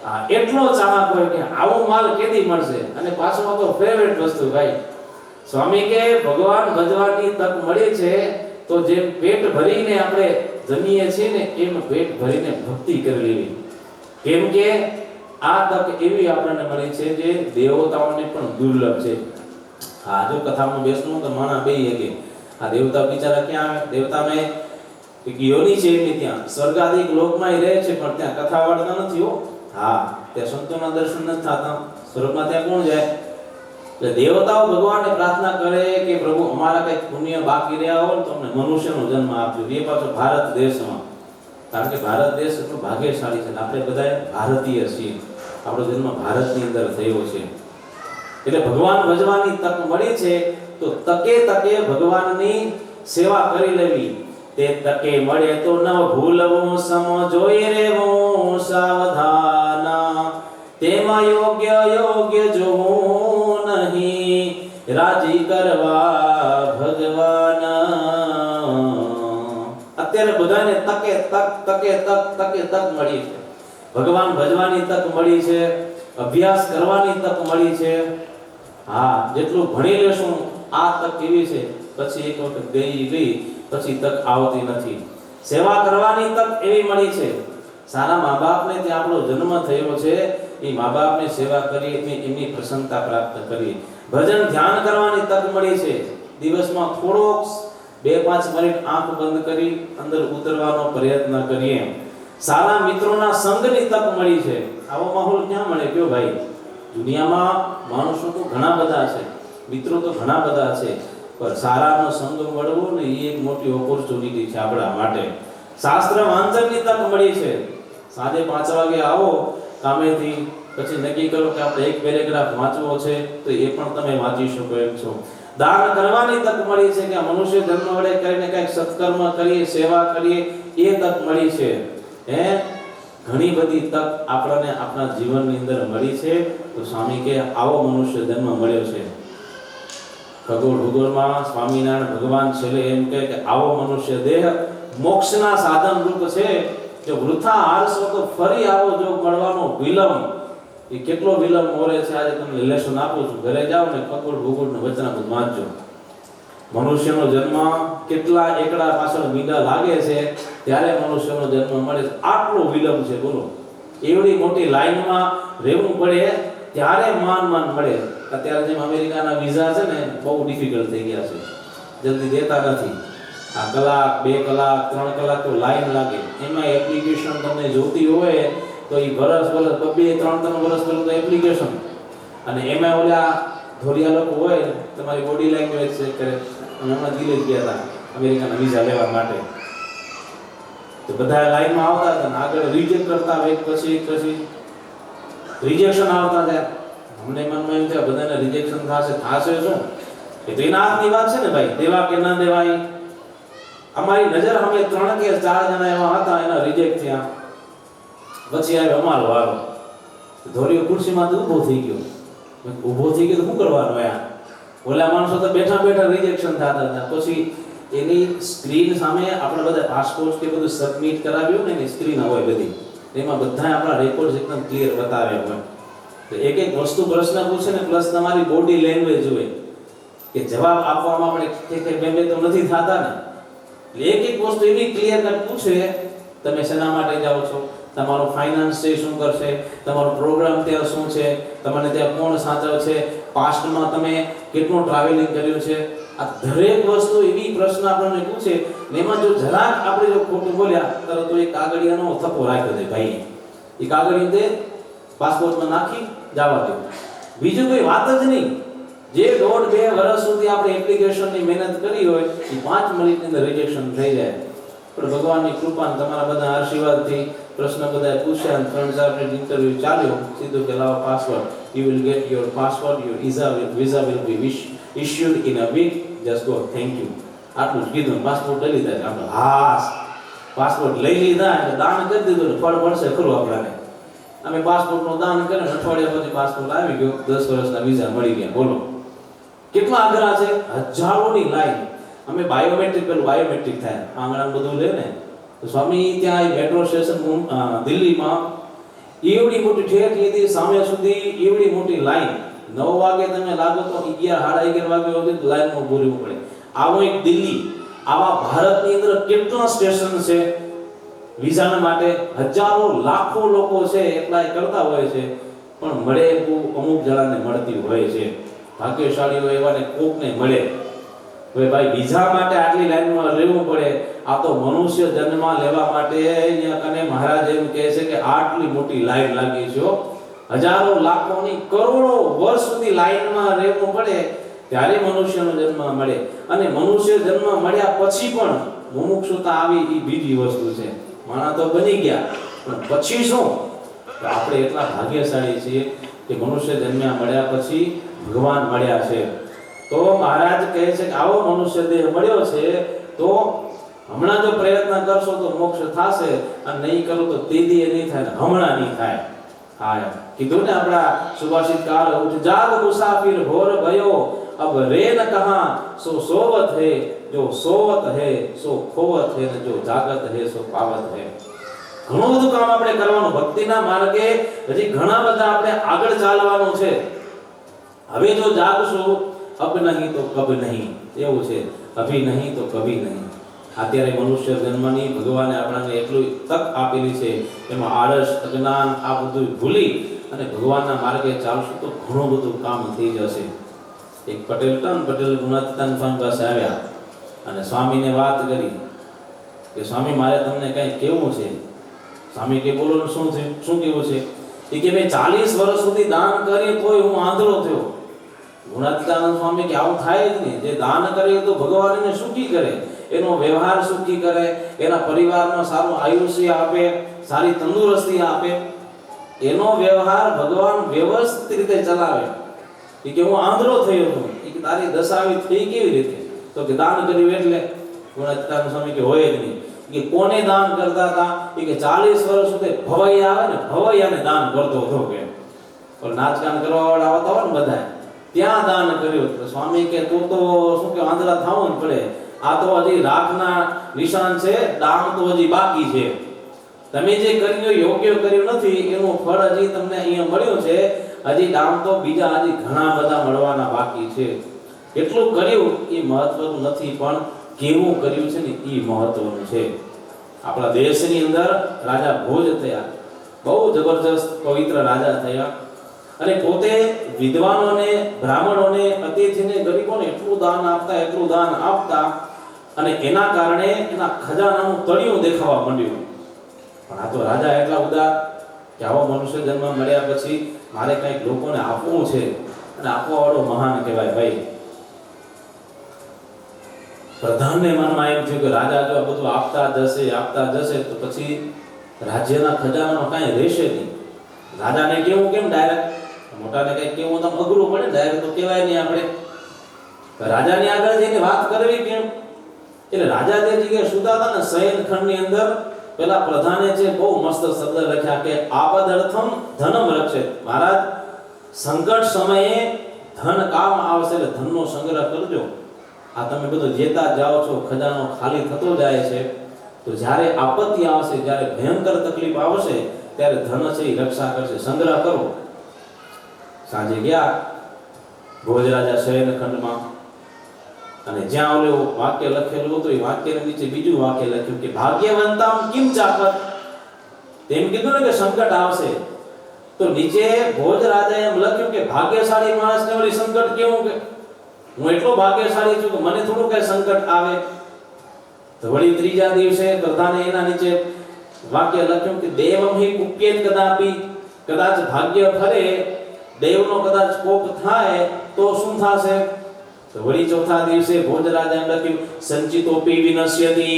હા, એટલો ચાહક હોય કે આવો માલ કેદી મળશે. અને પાછું તો ફેવરેટ વસ્તુ ભાઈ. સ્વામી કે ભગવાન ભજવાની તક મળી છે તો જેમ પેટ ભરીને આપણે જમીએ છીએ ને એમ પેટ ભરીને ભક્તિ કરી લેવી. કેમ કે આ તક એવી આપણને મળી છે જે દેવતાઓને પણ દુર્લભ છે. હા, જો કથામાં બેસવું તો માણા બેય કે આ દેવતા બિચારા ક્યાં આવે? દેવતાને એક યોની છે એમની ત્યાં સ્વર્ગાદિક લોકમાં રહે છે, પણ ત્યાં કથા વાળતા નથી. હો હા, ત્યાં સંતોના દર્શન નથી થતા. સ્વર્ગમાં ત્યાં કોણ જાય? એટલે દેવતાઓ ભગવાનને પ્રાર્થના કરે કે પ્રભુ અમારા કઈ પુણ્ય બાકી રહ્યા હોય તો અમને મનુષ્યનો જન્મ આપજો. એ પાછો ભારત દેશમાં, કારણ કે ભારત દેશ એટલો ભાગ્યશાળી છે. આપણે બધા ભારતીય છીએ, આપણો જન્મ ભારતની અંદર થયો છે. એટલે ભગવાન ભજવાની તક મળી છે તો તકે તકે ભગવાનની સેવા કરી લેવી. તે તકે મળે તો ન ભૂલવું, સમ જોઈ રહેવું સાવધાન. તેમાં યોગ્ય જોવું નહીં, રાજી કરવા ભગવાન. અત્યારે બધાને તકે તક મળી છે. ભગવાન ભજવાની તક મળી છે, અભ્યાસ કરવાની તક મળી છે. હા, જેટલું ભણી લેશું આ તક કેવી છે, પછી એક વખત ગઈ પછી તક આવતી નથી. સેવા કરવાની તક એવી મળી છે. સારા મા બાપને ત્યાં આપણો જન્મ થયો છે, એ મા બાપની સેવા કરી, એમની પ્રસન્નતા પ્રાપ્ત કરી. ભજન ધ્યાન કરવાની તક મળી છે. દિવસમાં થોડોક 2-5 મિનિટ આંખ બંધ કરી અંદર ઉતરવાનો પ્રયત્ન કરીએ. સારા મિત્રોના સંગની તક મળી છે. આવો માહોલ ક્યાં મળે કયો ભાઈ? દુનિયામાં માણસો તો ઘણા બધા છે, મિત્રો તો ઘણા બધા છે, પણ સારાનો સંગ મળવો ને એ એક મોટી ઓપોર્ચ્યુનિટી છે આપણા માટે. શાસ્ત્ર વાંચનની તક મળી છે. સાંજે 5 વાગે આવો કામેથી, પછી નક્કી કરો કે આપણે એક પેરેગ્રાફ વાંચવો છે તો એ પણ તમે વાંચી શકો એમ છો. દાન કરવાની તક મળી છે કે મનુષ્ય જન્મ વડે કરીને કંઈક સત્કર્મ કરીએ, સેવા કરીએ, એ તક મળી છે. ઘણી બધી તક આપણને આપણા જીવનની અંદર મળી છે. તો સ્વામી કે આવો મનુષ્ય જન્મ મળ્યો છે. ખગોળ ભૂગોળમાં સ્વામિનારાયણ ભગવાન છેલ્લે એમ કહે કે આવો મનુષ્ય દેહ મોક્ષના સાધન રૂપ છે. જો વૃથા હારશો તો ફરી આવો જો મળવાનો વિલંબ. એ કેટલો વિલંબ મોરે છે આજે તમને લેસન આપું છું. ઘરે જાઓ ને ખગોળ ભૂગોળનું વચનામૃત વાંચજો. મનુષ્યનો જન્મ કેટલા એકડા પાછળ મીંડા લાગે છે ત્યારે મનુષ્યનો જન્મ મળે છે. આટલો વિલંબ છે બોલો. એવડી મોટી લાઈનમાં રહેવું પડે ત્યારે માન મળે. અત્યારે જેમ અમેરિકાના વિઝા છે ને બહુ ડિફિકલ્ટ થઈ ગયા છે, જલ્દી દેતા નથી. આ કલાક 2 કલાક 3 કલાક તો લાઈન લાગે. એમાં એપ્લિકેશન તમને જોતી હોય તો એ વર્ષ 2-3 વર્ષ પહેલું તો એપ્લિકેશન. અને એમાં ઓલા ધોરિયા લોકો હોય તમારી બોડી લેંગ્વેજ ચેક કરે. અને હમણાં દિલ્હી ગયા હતા અમેરિકાના વિઝા લેવા માટે, તો બધા લાઈનમાં આવતા હતા ને આગળ રિજેક્ટ કરતા એક પછી રિજેક્શન આવતા હતા. અમને મનમાં એમ છે બધાને રિજેક્શન થશે શું? એ તો એના હાથની વાત છે ને ભાઈ, દેવા કે ના દેવાય. અમારી નજર સામે 3 કે 4 જણા એવા હતા, એના રિજેક્ટ થયા. પછી આવ્યો અમારો વારો. ધોરીઓ ખુરશીમાંથી ઊભો થઈ ગયો. ઊભો થઈ ગયો તો શું કરવાનું? યાર ઓલા માણસો તો બેઠા રિજેક્શન થતા હતા. પછી એની સ્ક્રીન સામે આપણે બધા પાસપોર્ટ કે બધું સબમિટ કરાવ્યું ને એની સ્ક્રીન હોય બધી, એમાં બધા આપણા રેકોર્ડ્સ એકદમ ક્લિયર બતાવ્યા હોય. તો એક વસ્તુ પ્રશ્ન પૂછે ને પ્લસ તમારી બોડી લેંગ્વેજ હોય કે જવાબ આપવામાં આપણે બે તો નથી થતા ને. એટલે એક વસ્તુ એવી ક્લિયર કટ પૂછે, તમે શેના માટે જાઓ છો, તમારો ફાઇનાન્સ છે શું કરશે, તમારો પ્રોગ્રામ ત્યાં શું છે, તમને ત્યાં કોણ સાચવ છે, પાસ્ટમાં તમે કેટલું ટ્રાવેલિંગ કર્યું છે. આ દરેક વસ્તુ એવી પ્રશ્ન આપણને પૂછે ને એમાં જો જરાક આપણે જો ખોટું બોલ્યા તરત તો એ કાગળિયાનો થપ્પો રાખ્યો દે ભાઈ. એ કાગળિયું દે પાસપોર્ટમાં નાખી જવા દે, બીજું કોઈ વાત જ નહીં. જે 1.5-2 વર્ષ સુધી આપણે એપ્લિકેશનની મહેનત કરી હોય એ 5 મિનિટની અંદર રિજેક્શન થઈ જાય. પણ ભગવાનની કૃપા અને તમારા બધા આશીર્વાદથી પ્રશ્ન બધા પૂછ્યા અને 3-4 મિનિટ ઇન્ટરવ્યુ ચાલ્યો, સીધું કે લાવો password, you will get your password, your visa will be issued in a week, just go, thank you. આટલું જ કીધું. પાસપોર્ટ લઈ લીધા. આપણે હા પાસપોર્ટ લઈ લીધા એટલે દાન કરી દીધું, ફળ મળશે ખરું આપણાને. અમે પાસપોર્ટનું દાન કરીને અઠવાડિયા પછી પાસપોર્ટ આવી ગયો, 10 વર્ષના વિઝા મળી ગયા. બોલો કેટલા આગ્રહ છે, હજારોની લાઈન. અમે બાયોમેટ્રિક થાય આંગણા બધું લે ને, તો સ્વામી ત્યાં મેટ્રો સ્ટેશન દિલ્હીમાં એવડી મોટી ઠેઠ સામે સુધી એવડી મોટી લાઈન. 9 વાગે તમે લાગો તો 11-11:30 વાગે સુધી લાઈનમાં ઊભું રહેવું પડે. આવું એક દિલ્હી, આવા ભારતની અંદર કેટલા સ્ટેશન છે વિઝાના માટે? હજારો લાખો લોકો છે એપ્લાય કરતા હોય છે, પણ મળે એવું અમુક જણાને મળતી હોય છે. ભાગ્યશાળીઓ એવાને કોકને મળે. હવે ભાઈ વિઝા માટે આટલી લાઈનમાં રહેવું પડે, આ તો મનુષ્ય જન્મ લેવા માટે અહીંયા કને મહારાજ એમ કહે છે કે આટલી મોટી લાઈન લાગી છે. હજારો લાખોની કરોડો વર્ષ સુધી લાઈનમાં રહેવું પડે ત્યારે મનુષ્યનો જન્મ મળે. અને મનુષ્ય જન્મ મળ્યા પછી પણ મુમુક્ષુતા આવી એ બીજી વસ્તુ છે. માણા તો બની ગયા, પણ પછી શું? આપણે એટલા ભાગ્યશાળી છીએ કે મનુષ્ય જન્મ્યા મળ્યા પછી ભગવાન મળ્યા છે. તો મહારાજ કહે છે કે આવો મનુષ્ય દેહ મળ્યો છે, તો હમણાં જો પ્રયત્ન કરશો તો મોક્ષ થશે, અને નહીં કરો તો તેદી નહીં થાય, હમણાં નહીં થાય. હા કીધું ને આપણા સુભાષિતકાર, ઉઠ જાગ મુસાફિર ભોર ભયો, અબ રે ન કહા સો સોવત હે, જો સોવત હે સો ખોવત હે, જો જાગત હે સો પાવત હે. ઘણું બધું કામ આપણે કરવાનું, ભક્તિના માર્ગે હજી ઘણા બધા આપણે આગળ ચાલવાનું છે. હવે જો જાગશું, અબ નહીં તો કબ નહીં, એવું છે. અભી નહીં તો કભી નહીં. અત્યારે મનુષ્ય જન્મની ભગવાને આપણને એટલું તક આપેલી છે, એમાં આળસ, અજ્ઞાન આ બધું ભૂલી અને ભગવાનના માર્ગે ચાલશું તો ઘણું બધું કામ થઈ જશે. એક પટેલ ગુણાતીતાન સ્વામી પાસે આવ્યા અને સ્વામીને વાત કરી કે સ્વામી મારે તમને કંઈ કેવું છે. સ્વામી કે બોલો શું થયું, શું કેવું છે? એ કે મેં 40 વર્ષ સુધી દાન કરી તોય હું આંધળો થયો. ગુણાતીતાનંદ સ્વામી કે આવું થાય જ નહીં. જે દાન કરે તો ભગવાન એને સુખી કરે, એનો વ્યવહાર સુખી કરે, એના પરિવારમાં સારું આયુષ્ય આપે, સારી તંદુરસ્તી આપે, એનો વ્યવહાર ભગવાન વ્યવસ્થિત રીતે ચલાવે. એ કે હું આંધળો થયો છું. એ કે તારી દશા આવી થઈ કેવી રીતે? તો કે દાન કર્યું એટલે. ગુણાતીતાનંદ સ્વામી કે હોય જ નહીં. કે કોને દાન કરતા હતા? એ કે 40 વર્ષ સુધી ભવૈયા આવે ને, ભવૈયાને દાન કરતો હતો. કે પણ નાચગાન કરવા વાળા આવતા હોય ને બધા, ત્યાં દાન કર્યું. તો સ્વામી કે તું તો શું કે આંધળા થવું જ પડે. આ તો હજી રાખના નિશાન છે, દાન તો હજી બાકી છે. તમે જે કર્યું યોગ્ય કર્યું નથી, એનું ફળ હજી તમને અહીંયા મળ્યું છે. હજી દાન તો બીજા હજી ઘણા બધા મળવાના બાકી છે. કેટલું કર્યું એ મહત્વનું નથી, પણ કેવું કર્યું છે ને એ મહત્વનું છે. આપણા દેશની અંદર રાજા ભોજ થયા, બહુ જબરજસ્ત પવિત્ર રાજા થયા, અને પોતે વિદ્વાનોને, બ્રાહ્મણોને, અતિથિને, ગરીબોને એટલું દાન આપતા, અને એના કારણે એના ખજાનાનું તળિયું દેખાવા માંડ્યું. પણ આ તો રાજા એટલા ઉદાર કે આવો મનુષ્ય જન્મ મળ્યા પછી મારે કંઈક લોકોને આપવું છે, અને આપવા વાળો મહાન કહેવાય. ભાઈ પ્રધાનને મનમાં એમ થયું કે રાજા જો આ બધું આપતા જશે તો પછી રાજ્યના ખજાનામાં કાંઈ રહેશે નહીં. રાજાને કેવું કેમ ડાયરેક્ટ? મોટાને કંઈક કેવું તો અઘરું પડે, ડાયરેક્ટ તો કહેવાય નહીં આપણે. રાજાની આગળ જઈને વાત કરવી કેમ? એટલે રાજા જે જગ્યાએ સુતા હતા ને શયનખંડની અંદર, પેલા પ્રધાને જે બહુ મસ્ત શબ્દ લખ્યા કે આપદર્થમ ધનમ રક્ષેત. મહારાજ સંકટ સમયે ધન કામ આવશે એટલે ધનનો સંગ્રહ કરજો. આ તમે બધું જેતા જાઓ છો, ખજાનો ખાલી થતો જાય છે, તો જ્યારે આપત્તિ આવશે, જ્યારે ભયંકર તકલીફ આવશે, ત્યારે ધન છે એ રક્ષા કરશે, સંગ્રહ કરો. સાંજે ગયા ભોજ રાજા શયનખંડમાં, અને જ્યાં ઓલું વાક્ય લખેલું હતું એ વાક્યની નીચે બીજું વાક્ય લખ્યું કે ભાગ્યવંતામ કિમ ચાપત. તેમ કીધું ને કે સંકટ આવશે, તો નીચે ભોજ રાજાએ એમ લખ્યું કે ભાગ્યશાળી માણસને ઓલી સંકટ કેવું કે હું એટલો ભાગ્યશાળી છું કે મને થોડું કઈ સંકટ આવે. તો વળી ત્રીજા દિવસે પ્રધાને એના નીચે વાક્ય લખ્યું કે દેવમ હિ કુપ્યેત કદાપી, કદાચ ભાગ્ય ફરે દેવનો કદાચ કોપ થાય તો શું થશે? તો વળી ચોથા દિવસે ભોજરાજાએ લખ્યું સંચિતોપી વિનશ્યતિ.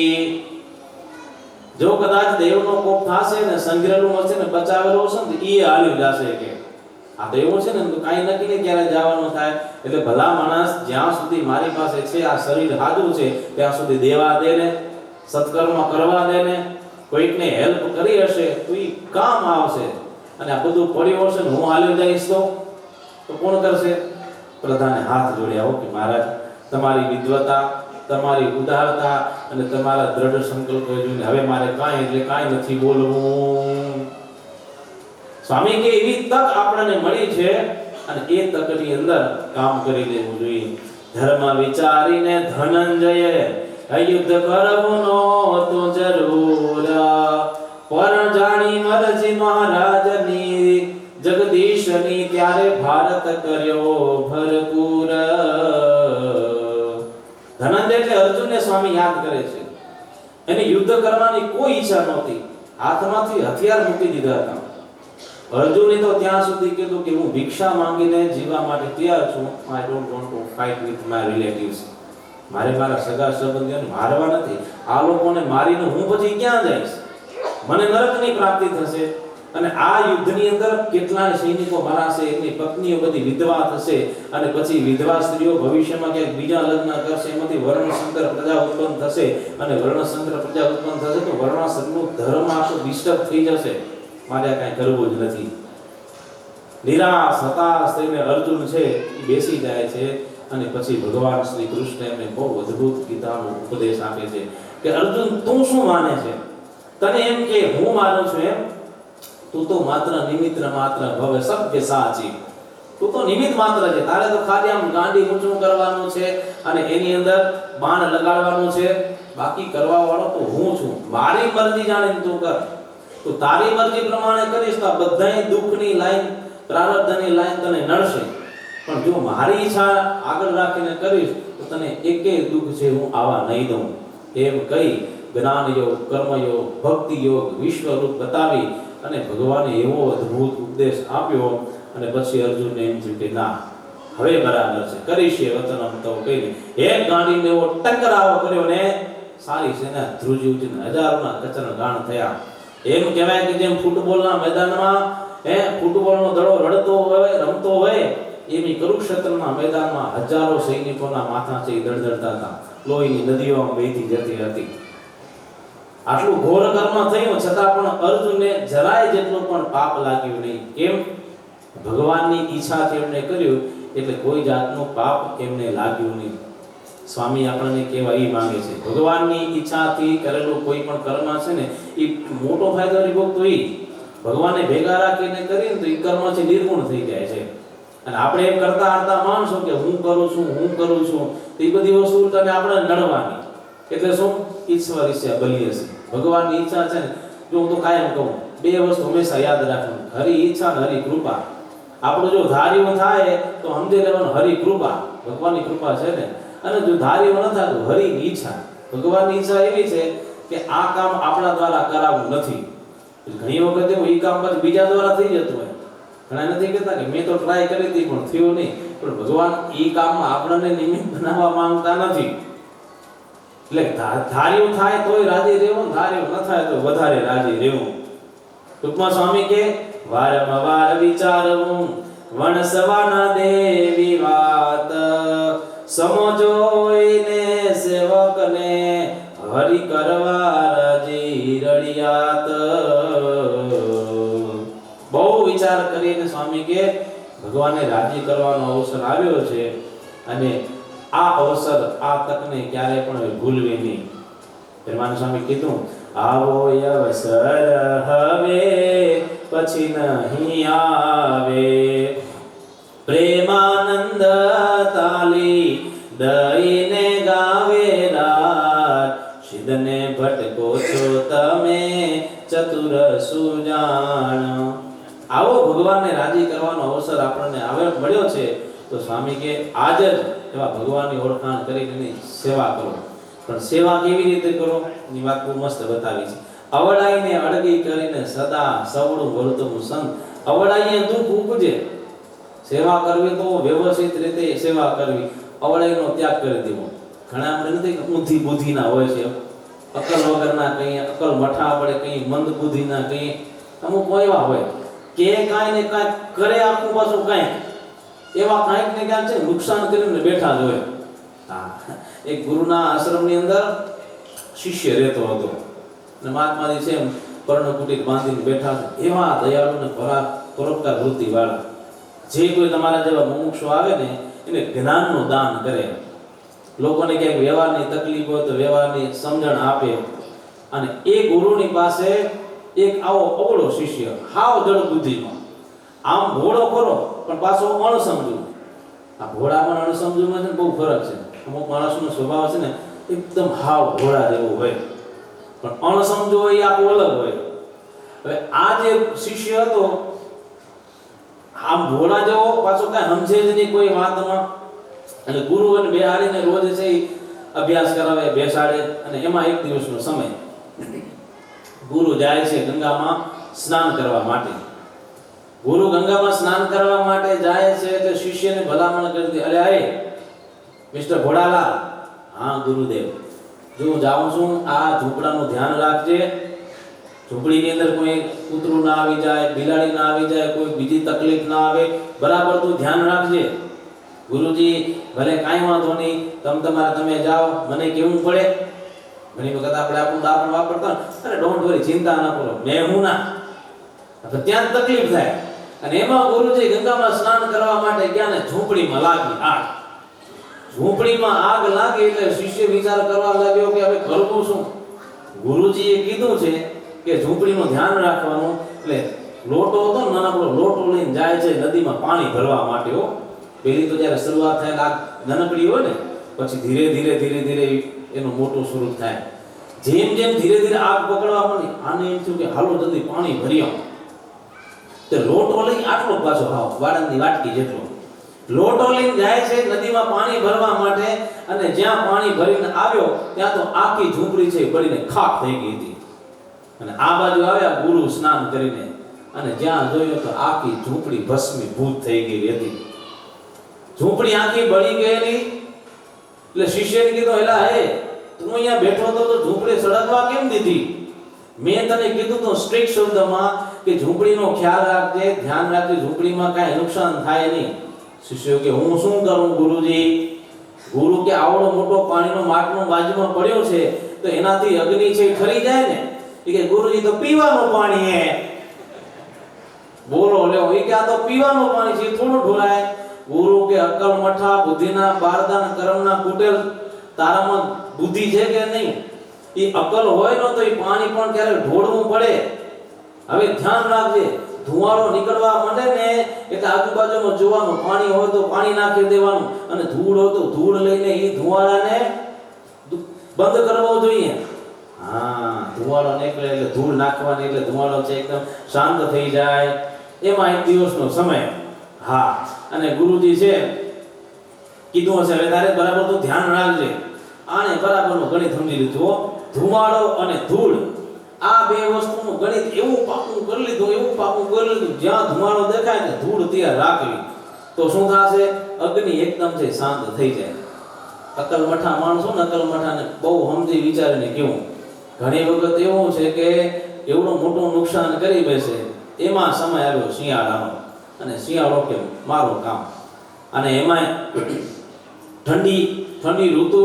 જો કદાચ દેવનો કોપ થશે ને સંગ્રહેલું હશે ને બચાવેલું હશે ને એ હાલ્યું જશે કે આ દેવો છે ને તો કાંઈ નક્કી નહીં ક્યારે જવાનું થાય. એટલે ભલા માણસ જ્યાં સુધી મારી પાસે છે, આ શરીર હાજર છે, ત્યાં સુધી દેવા દે ને, સત્કર્મ કરવા દે ને, કોઈકને હેલ્પ કરી હશે તો એ કામ આવશે. અને આ બધું પડ્યું હશે ને હું હાલ્યો જઈશ તો કોણ કરશે? પ્રધાને હાથ જોડ્યા. ઓકે મહારાજ, તમારી વિદ્વતા, તમારી ઉદારતા અને તમારા દ્રઢ સંકલ્પો જોઈને હવે મારે કાંઈ એટલે કાંઈ નથી બોલવું. સ્વામી કે એવી તક આપણને મળી છે અને એ તકની અંદર કામ કરી લેવું જોઈએ. ધર્મ વિચારીને ધનંજયે યુદ્ધ કરવું નહોતું જરૂર, પણ જાણી મરજી મહારાજની જગદીશની ત્યારે ભારત કર્યો ભરપૂર. ધનંજય એટલે અર્જુનને સ્વામી યાદ કરે છે. એને યુદ્ધ કરવાની કોઈ ઈચ્છા નહોતી, હાથમાંથી હથિયાર મૂકી દીધા હતા. અર્જુને તો ત્યાં સુધી કીધું કે હું ભિક્ષા માંગીને જીવવા માટે તૈયાર છું. I don't want to fight with my relatives. મારે મારા સગા સંબંધીઓને મારવા નથી. આ લોકોને મારીને હું પછી ક્યાં જઈશ? મને નરકની પ્રાપ્તિ થશે. અને આ યુદ્ધની અંદર કેટલાય સૈનિકો મરાશે, એમની પત્નીઓ બધી વિધવા થશે અને પછી વિધવા સ્ત્રીઓ ભવિષ્યમાં ક્યાંક બીજા લગ્ન કરશે, એમાંથી વર્ણશંકર પ્રજા ઉત્પન્ન થશે અને વર્ણશંકર પ્રજા ઉત્પન્ન થશે તો વર્ણશંકરનું ધર્મ આખું ડિસ્ટર્બ થઈ જશે. મારે કાંઈ કરવું જ નથી. નિરાશ હતાશ થઈને અર્જુન છે એ બેસી જાય છે અને પછી ભગવાન શ્રી કૃષ્ણ એમને બહુ અદ્ભુત ગીતાનો ઉપદેશ આપે છે કે અર્જુન તું શું માને છે? તને એમ કે હું માનું છું એમ? તું તો માત્ર નિમિત્ત માત્ર ભવે સભ્ય સાચી. તું તો નિમિત્ત માત્ર છે. તારે તો ખાલી આમ ગાંડી ઊંચું કરવાનું છે અને એની અંદર બાણ લગાડવાનું છે. બાકી કરવા વાળો તો હું છું. મારી મરજી જાણીને તું કર. તો તારી મરજી પ્રમાણે કરીશ તો બધાય દુઃખની લાઈન, પ્રારબ્ધની લાઈન તને નડશે. પણ જો મારી ઈચ્છા આગળ રાખીને કરીશ તો તને એકેય દુઃખ છે હું આવા નહીં દઉં. એમ કહી જ્ઞાન યોગ, કર્મ યોગ, ભક્તિ યોગ, વિશ્વરૂપ બતાવી અને ભગવાને એવો અદ્ભુત ઉપદેશ આપ્યો. અને પછી અર્જુનને એમ થયું કે ના, હવે બરાબર છે, કરીશ એ વતનમ તો કહીને એક ગાંડીને એવો ટકરાવો કર્યો ને સારી સેના ધ્રુજી ઉઠીને હજારોના કચરા ગાણ થયા. એમ કહેવાય કે જેમ ફૂટબોલના મેદાનમાં ફૂટબોલનો દડો રડતો હોય, રમતો હોય, એમ કુરુક્ષેત્રના મેદાનમાં હજારો સૈનિકોના માથા છે દળદળતા હતા, લોહીની નદીઓ વહેતી જતી હતી. આટલું ઘોર કર્મ થયું છતાં પણ અર્જુનને જરાય જેટલું પણ પાપ લાગ્યું નહીં. કેમ? ભગવાનની ઈચ્છાથી એમણે કર્યું એટલે કોઈ જાતનું પાપ એમને લાગ્યું નહીં. સ્વામી આપણને કહેવા એ માંગે છે ભગવાનની ઈચ્છાથી કરેલું કોઈ પણ કર્મ છે ને એ મોટો ફાયદો ભોગતો એ ભગવાને ભેગા રાખીને કરીને તો એ કર્મ છે નિર્ગુણ થઈ જાય છે. અને આપણે એમ કરતા કરતા માનશો કે હું કરું છું તો એ બધી વસ્તુ તને આપણે નડવાની. એટલે શું? ઈશ્વર ઈચ્છા બલી હશે. ભગવાનની ઈચ્છા છે ને, જો હું તો કાયમ કહું બે વસ્તુ હંમેશા યાદ રાખવાનું, હરિ ઈચ્છા અને હરિ કૃપા. આપણું જો ધાર્યું થાય તો સમજી લેવાનું હરિ કૃપા, ભગવાનની કૃપા છે ને. અને જો ધાર્યું ન થાય તો હરિની ઈચ્છા. ભગવાનની ઈચ્છા એવી છે કે આ કામ આપણા દ્વારા કરાવવું નથી. ઘણી વખત એવું એ કામ પછી બીજા દ્વારા થઈ જતું હોય. ઘણા નથી કહેતા કે મેં તો ટ્રાય કરી હતી પણ થયું નહીં. પણ ભગવાન એ કામમાં આપણને નિમિત્ત બનાવવા માંગતા નથી. એટલે ધાર્યું થાય તોય રાજી રહેવું, ધાર્યું ન થાય તો વધારે રાજી રહેવું. ટૂંકમાં સ્વામી કે વારંવાર વિચારવું વણસવાના દેવી વાત, સમજોઈને સેવકને હરિ કરવા રાજી રળિયાત. બહુ વિચાર કરીને સ્વામી કે ભગવાને રાજી કરવાનો અવસર આવ્યો છે અને આ અવસર, આ તકને ક્યારે પણ ભૂલવી નહીં. ધર્માન સ્વામી કીધું આવો અવસર હવે પછી નહીં આવે, પ્રેમાનંદ તાલી દઈને ગાવે રાત, સિદ્ધને ભટકો છો તમે ચતુર સુજાણ. આવો ભગવાનને રાજી કરવાનો અવસર આપણને મળ્યો છે તો સ્વામી કે આજ જ એવા ભગવાનની ઓળખાણ કરીને સેવા કરો. પણ સેવા કેવી રીતે કરો એની વાત બહુ મસ્ત બતાવી છે. અવડાઈને અડગી કરીને સદા સવડું વર્તવું સંત. અવડાઈએ દુઃખ ઉપજે સેવા કરવી તો વ્યવસ્થિત રીતે સેવા કરવી, અવળાઈનો ત્યાગ કરી દેવો. ઘણા આપણે નથી કે ઊંધી બુદ્ધિના હોય છે, અકલ વગરના કહીએ, અકલ મઠા પડે કહીએ, મંદ બુદ્ધિના કહીએ, અમુક એવા હોય કે કાંઈ ને કાંઈક કરે આખું પાછું કાંઈક એવા કાંઈક ને ક્યાંક છે નુકસાન કરીને બેઠા જ હોય. હા, એક ગુરુના આશ્રમની અંદર શિષ્ય રહેતો હતો અને મહાત્માજી છે એમ કર્ણકુટીર બાંધીને બેઠા છે. એવા દયાળુ ને પરોપકાર વૃત્તિ વાળા, જે કોઈ તમારા જેવા મુમુક્ષુ આવે ને એને જ્ઞાનનું દાન કરે, લોકોને ક્યાંક વ્યવહારની તકલીફ હોય તો વ્યવહારની સમજણ આપે. અને એ ગુરુની પાસે એક આવો અવળો શિષ્ય, હાવ જડ બુદ્ધિનો, આમ ભોળો ખરો પણ પાછો અણસમજુ. આ ભોળામાં અણસમજુમાં છે ને બહુ ફરક છે. અમુક માણસનો સ્વભાવ છે ને એકદમ હાવ ભોળા જેવો હોય, પણ અણસમજુ હોય એ આખું અલગ હોય. હવે આ જે શિષ્ય હતો આમ ભોળા જેવો, પાછો કાંઈ સમજે જ નહીં કોઈ વાતમાં. એટલે ગુરુ અને બેહાડીને રોજ છે અભ્યાસ કરાવે, બેસાડે. અને એમાં એક દિવસનો સમય ગુરુ જાય છે ગંગામાં સ્નાન કરવા માટે. ગુરુ ગંગામાં સ્નાન કરવા માટે જાય છે તો શિષ્યને ભલામણ કરી દે, અરે આય મિસ્ટર ભોળાલાલ. હા ગુરુદેવ, જો હું જાઉં છું આ ઝૂંપડાનું ધ્યાન રાખજે. ઝૂંપડીની અંદર કોઈ કૂતરું ના આવી જાય, બિલાડી ના આવી જાય, કોઈ બીજી તકલીફ ના આવે, બરાબર તું ધ્યાન રાખજે. ગુરુજી ભલે કાંઈ વાંધો નહીં, તમે જાઓ, મને કેવું પડે. ઘણી વખત આપણે આપણું દાપણ વાપરતા, અરે ડોન્ટ વરી, ચિંતા ના કરો, મેં હું ના. ત્યાં જ તકલીફ થાય. અને એમાં ગુરુજી ગંગામાં સ્નાન કરવા માટે ગયા ને ઝૂંપડીમાં લાગી આગ. ઝૂંપડીમાં આગ લાગી એટલે શિષ્ય વિચાર કરવા લાગ્યો કે હવે કરવું શું. ગુરુજીએ કીધું છે કે ઝૂંપડીનું ધ્યાન રાખવાનું. એટલે લોટો હતો ને, નાનકડો લોટો લઈને જાય છે નદીમાં પાણી ભરવા માટે. પેલી તો જ્યારે શરૂઆત થાય આગ નાનકડી હોય ને, પછી ધીરે ધીરે એનું મોટું સ્વરૂપ થાય. જેમ ધીરે ધીરે આગ પકડવા માંડી, આને એમ થયું કે હાલો જલ્દી પાણી ભરી આવો. તો લોટો લઈ આટલો પાછો હાવ વાડંદી વાટકી જેટલો લોટો લઈને જાય છે નદીમાં પાણી ભરવા માટે. અને જ્યાં પાણી ભરીને આવ્યો ત્યાં તો આખી ઝૂંપડી છે બળીને ખાક થઈ ગઈ હતી. અને આ બાજુ આવ્યા ગુરુ સ્નાન કરીને, અને જ્યાં જોયું તો આખી ઝૂંપડી ભસ્મીભૂત થઈ ગઈ હતી. ઝૂંપડી આખી બળી ગયેલી. એટલે શિષ્યને કીધું, એલા હે તું અહીંયા બેઠો હતો તો ઝૂંપડી સળગવા કેમ દીધી? મેં તને કીધું તો સ્ટ્રિક્ટ શબ્દમાં કે ઝૂંપડીનો ખ્યાલ રાખજે, ધ્યાન રાખજે, ઝૂંપડીમાં કાંઈ નુકસાન થાય નહીં. શિષ્યો કે હું શું કરું ગુરુજી? ગુરુ કે આવડો મોટો પાણીનો માટલો બાજુમાં પડ્યો છે તો એનાથી અગ્નિ છે ઠરી જાય ને. એ કે ગુરુજી તો પીવાનું પાણી હે. બોલો લ્યો, એ કે આ તો પીવાનું પાણી છે, થોડું ઢોળાય. ગુરુ કે અકલ મઠા, બુદ્ધિના બારદાન, કર્મના કુટેલ, તારામાં બુદ્ધિ છે કે નહીં? એ અકલ હોય ને તો એ પાણી પણ ક્યારેક ઢોળવું પડે. હવે ધ્યાન રાખજે, ધુવાળો નીકળવા માંડે ને એટલે આજુબાજુમાં જોવાનું, પાણી હોય તો પાણી નાખી દેવાનું, અને ધૂળ હોય તો ધૂળ લઈને એ ધુવાળાને બંધ કરવો જોઈએ. હા, ધુવાળો નીકળે એટલે ધૂળ નાખવાની, એટલે ધુવાળો છે એકદમ શાંત થઈ જાય. એમાં એક દિવસનો સમય. હા, અને ગુરુજી છે કીધું હશે હવે તારે બરાબર તો ધ્યાન રાખજે. આને બરાબરનું ગણિત સમજી લીધું. ધુમાડો અને ધૂળ આ બે વસ્તુનું ગણિત એવું પાકું કરી લીધું, જ્યાં ધુમાડો દેખાય ને ધૂળ ત્યાં રાખવી તો શું થશે? અગ્નિ એકદમ છે શાંત થઈ જાય. અકલ મઠા માણસો ને અકલ મઠાને બહુ સમજી વિચારીને કેવું. ઘણી વખત એવું છે કે એવડું મોટું નુકસાન કરી બેસે. એમાં સમય આવ્યો શિયાળાનો, અને શિયાળો કે મારું કામ. અને એમાં ઠંડી ઋતુ,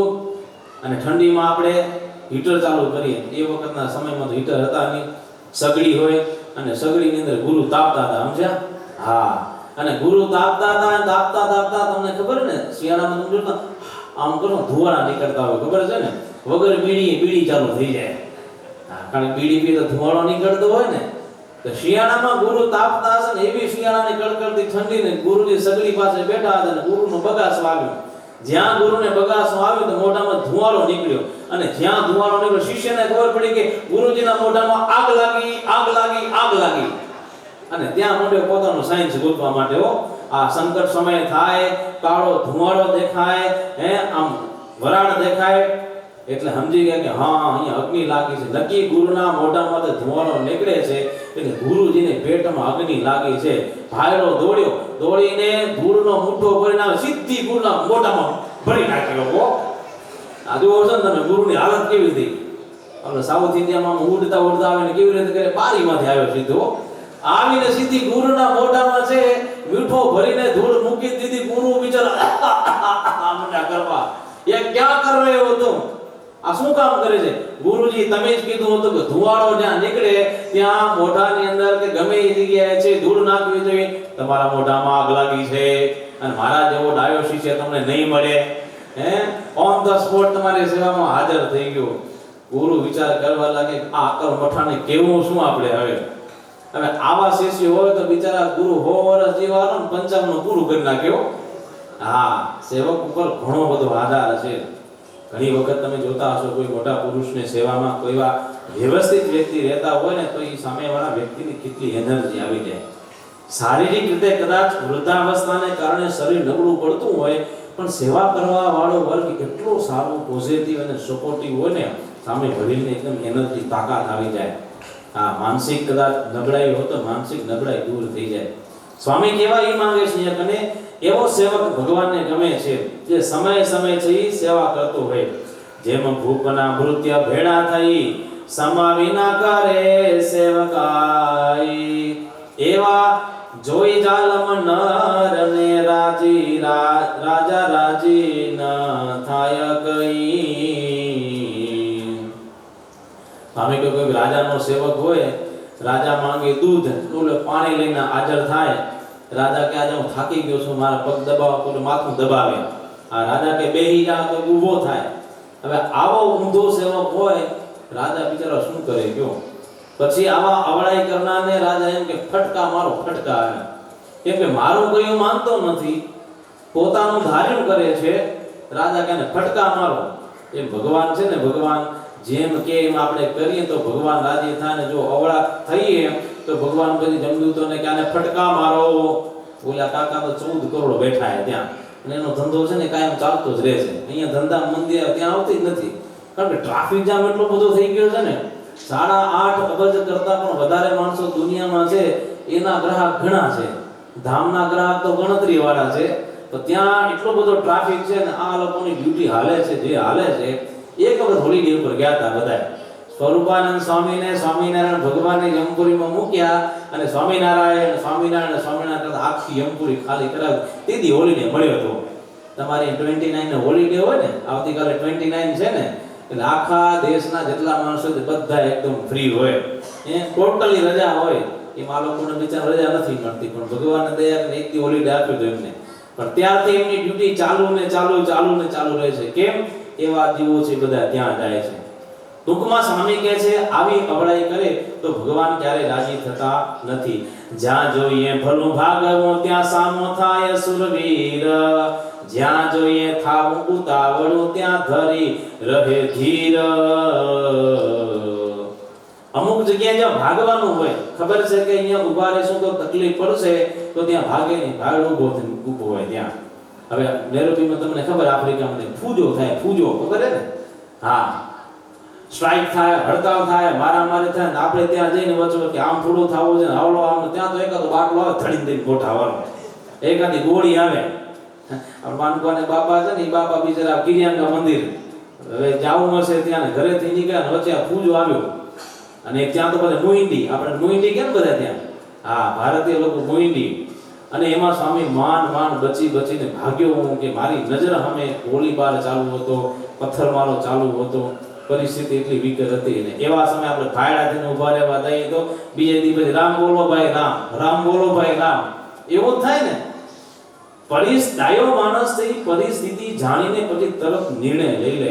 અને ઠંડીમાં આપણે હીટર ચાલુ કરીએ. એ વખતના સમયમાં તો હીટર હતા નહીં, સગડી હોય, અને સગડીની અંદર ગુરુ તાપતા હતા, સમજ્યા? હા, અને ગુરુ તાપતા તમને ખબર ને શિયાળામાં તમે જોતા આમ કરો ધુવાળા નીકળતા હોય, ખબર છે ને? વગર બીડી ચાલુ થઈ જાય. હા, કારણ કે બીડી પી તો ધુવાળો નીકળતો હોય ને. તો શિયાળામાં ગુરુ તાપતા હશે ને, એવી શિયાળાની કડકડતી ઠંડી ને ગુરુજી સગડી પાસે બેઠા હતા, અને ગુરુનો બગાસો આવ્યો. જ્યાં ગુરુને બગાસો આવ્યો તો મોઢામાં ધુવાળો નીકળ્યો, અને જ્યાં ધુવાળો નીકળ્યો શિષ્યને ખબર પડી કે ગુરુજીના મોઢામાં આગ લાગી. અને ત્યાં મોઢે પોતાનું સાયન્સ ગોતવા માટે આ સંકટ સમય થાય, કાળો ધુવાળો દેખાય, આમ વરાળ દેખાય, એટલે સમજી ગયા કે હા અહીંયા અગ્નિ લાગી છે. નક્કી ગુરુના મોઢામાંથી ધુમાડો નીકળે છે એટલે ગુરુજીને પેટમાં અગ્નિ લાગી છે. ભાયડો દોડ્યો, દોડીને ધૂળનો મુઠ્ઠો ભરીને આવે, સીધી ગુરુના મોઢામાં ભરી નાખ્યો. આ જુઓ છો ને તમે ગુરુની હાલત કેવી થઈ. આપણે સાઉથ ઇન્ડિયામાં ઉડતા ઉડતા આવીને કેવી રીતે કરે, બારીમાંથી આવ્યો સીધો, આવીને સીધી ગુરુના મોઢામાં છે મીઠો ભરીને ધૂળ મૂકી દીધી. ગુરુ બિચારા મોટા કરવા, એ ક્યાં કર રહ્યો હતો, આ શું કામ કરે છે? ગુરુજી તમે જ કીધું હતું કે ધુવાળો જ્યાં નીકળે ત્યાં મોઢાની અંદર કે ગમે એ જગ્યાએ છે ધૂળ નાખવી જોઈએ. તમારા મોઢામાં આગ લાગી છે અને મારા જેવો ડાયો શિષ્ય તમને નહીં મળે. ઓન ધ સ્પોટ તમારી સેવામાં હાજર થઈ ગયો. ગુરુ વિચાર કરવા લાગે આ અકલ મઠાને કેવું શું આપણે હવે આવા શિષ્ય હોય તો બિચારા ગુરુ 100 વર્ષ જીવવાનો 55 પૂરું કરી નાખ્યો. હા, સેવક ઉપર ઘણો બધો આધાર છે. ઘણી વખત તમે જોતા હશો કોઈ મોટા પુરુષની સેવામાં કોઈ એવા વ્યવસ્થિત વ્યક્તિ રહેતા હોય ને તો એ સામેવાળા વ્યક્તિની કેટલી એનર્જી આવી જાય. શારીરિક રીતે કદાચ વૃદ્ધાવસ્થાને કારણે શરીર નબળું પડતું હોય પણ સેવા કરવા વાળો વર્ગ એટલો સારો પોઝિટિવ અને સપોર્ટિવ હોય ને સામે વડીલને એકદમ એનર્જી તાકાત આવી જાય. હા, માનસિક કદાચ નબળાઈ હોય તો માનસિક નબળાઈ દૂર થઈ જાય. સ્વામી કેવા એ માંગે છે અને એવો સેવક ભગવાનને ગમે છે જે સમય સમય છે સેવા કરતો હોય. જેમ ભૂપના ભૃત્ય ભેળા થઈ સમા વિના કરે સેવકાઈ, એવા જોઈ જાલમ નર ને રાજી રાજા રાજી ન થાય કઈ. સ્વામી કે કોઈ રાજાનો સેવક હોય, રાજા માંગે દૂધ, પાણી લઈને હાજર થાય. રાજા કે આજે હું થાકી ગયો છું, મારા પગ દબાવો તો માથું દબાવે. આ રાજા કે બેહી જા તો ઊભો થાય. હવે આવો ઊંધો સેવક હોય, રાજા બિચારો શું કરે ગયો? પછી આવા અવળાઈ કરનારને રાજા એમ કે ફટકા મારો, ફટકા. કેમ કે મારું કયું માનતો નથી, પોતાનું ધાર્યું કરે છે. રાજા કહે ફટકા મારો. એ ભગવાન છે ને, ભગવાન જેમ કે એમ આપણે કરીએ તો ભગવાન રાજી થાય ને જો અવળા થઈએ તો ભગવાન પછી જમદૂતોને કે આને ફટકા મારો. ઓલા કાકા તો 14 કરોડ બેઠા છે ત્યાં અને એનો ધંધો છે ને કાયમ ચાલતો જ રહે છે. અહીંયા ધંધા મંદિર ત્યાં આવતી જ નથી કારણ કે ટ્રાફિક જામ એટલો બધો થઈ ગયો છે ને. 8.5 અબજ કરતા પણ વધારે માણસો દુનિયામાં છે, એના ગ્રાહક ઘણા છે. ધામના ગ્રાહક તો ગણતરી વાળા છે. તો ત્યાં એટલો બધો ટ્રાફિક છે ને આ લોકોની ડ્યુટી હાલે છે જે હાલે છે. એક વખત હોલિડે ઉપર ગયા હતા બધા. સ્વરૂપાનંદ સ્વામીને સ્વામિનારાયણ ભગવાનને યમપુરીમાં મૂક્યા અને સ્વામિનારાયણ આખી યમપુરી ખાલી કરાવી. તેથી હોલિડે મળ્યો હતો. તમારી 29 ને હોલિડે હોય ને, આવતીકાલે 29 છે ને, એટલે આખા દેશના જેટલા માણસો બધા એકદમ ફ્રી હોય, ટોટલી રજા હોય. એમાં લોકોને બિચારા રજા નથી મળતી પણ ભગવાનને દયા એક દી હોલિડે આપ્યું હતું એમને. પણ ત્યારથી એમની ડ્યુટી ચાલુ ને ચાલુ રહે છે. કેમ? એવા જીવો છે બધા ત્યાં જાય છે. ટૂંકમાં સ્વામી કહે છે આવી અવળાઈ કરે તો ભગવાન ક્યારે રાજી થતા નથી. જ્યાં જોઈએ ભલું ભાગવું ત્યાં સામો થાય સુરવીર, જ્યાં જોઈએ થાવું ઉતાવળું ત્યાં ધરી રહે ધીર. અમુક જગ્યાએ જ્યાં ભાગવાનું હોય, ખબર છે કે અહીંયા ઊભા રહેશું તો તકલીફ પડશે તો ત્યાં ભાગે નહીં, ભાગડો ઊભો હોય ત્યાં. હવે નેરોબીમાં તમને ખબર આફ્રિકામાં ફૂજો થાય, ફૂજો ખબર હે ને? હા, સ્ટ્રાઇક થાય, હડતાલ થાય, મારામારી થાય ને આપણે ત્યાં જઈને વચો કે આમ થોડું થવું છે ને આવડો આમ, ત્યાં તો એકાદો બાટલો આવે થડીને દઈને ગોઠાવાનો, એકાદી ગોળી આવે. માનકવાને બાપા છે ને એ બાપા બિચારા કિરિયાંગા મંદિર હવે જાવું હશે ત્યાં ઘરેથી નીકળ્યા વચ્ચે આ ફૂજો આવ્યો અને ત્યાં તો બધા મોઈંડી, આપણે મોઈંડી કેમ બધા ત્યાં? હા, ભારતીય લોકો મોઈંડી. અને એમાં સ્વામી માંડ બચીને ભાગ્યો કે મારી નજર સામે ગોળીબાર ચાલુ હતો, પથ્થરમારો ચાલુ હતો, પરિસ્થિતિ એટલી વિકટ હતી. ને એવા સમય આપણે ભાયડાથી ઊભા રહેવા દઈએ તો બીજે દી પછી રામ બોલો ભાઈ રામ, રામ બોલો ભાઈ રામ, એવું થાય ને. ડાયો માણસ પરિસ્થિતિ જાણીને પછી તરત નિર્ણય લઈ લે.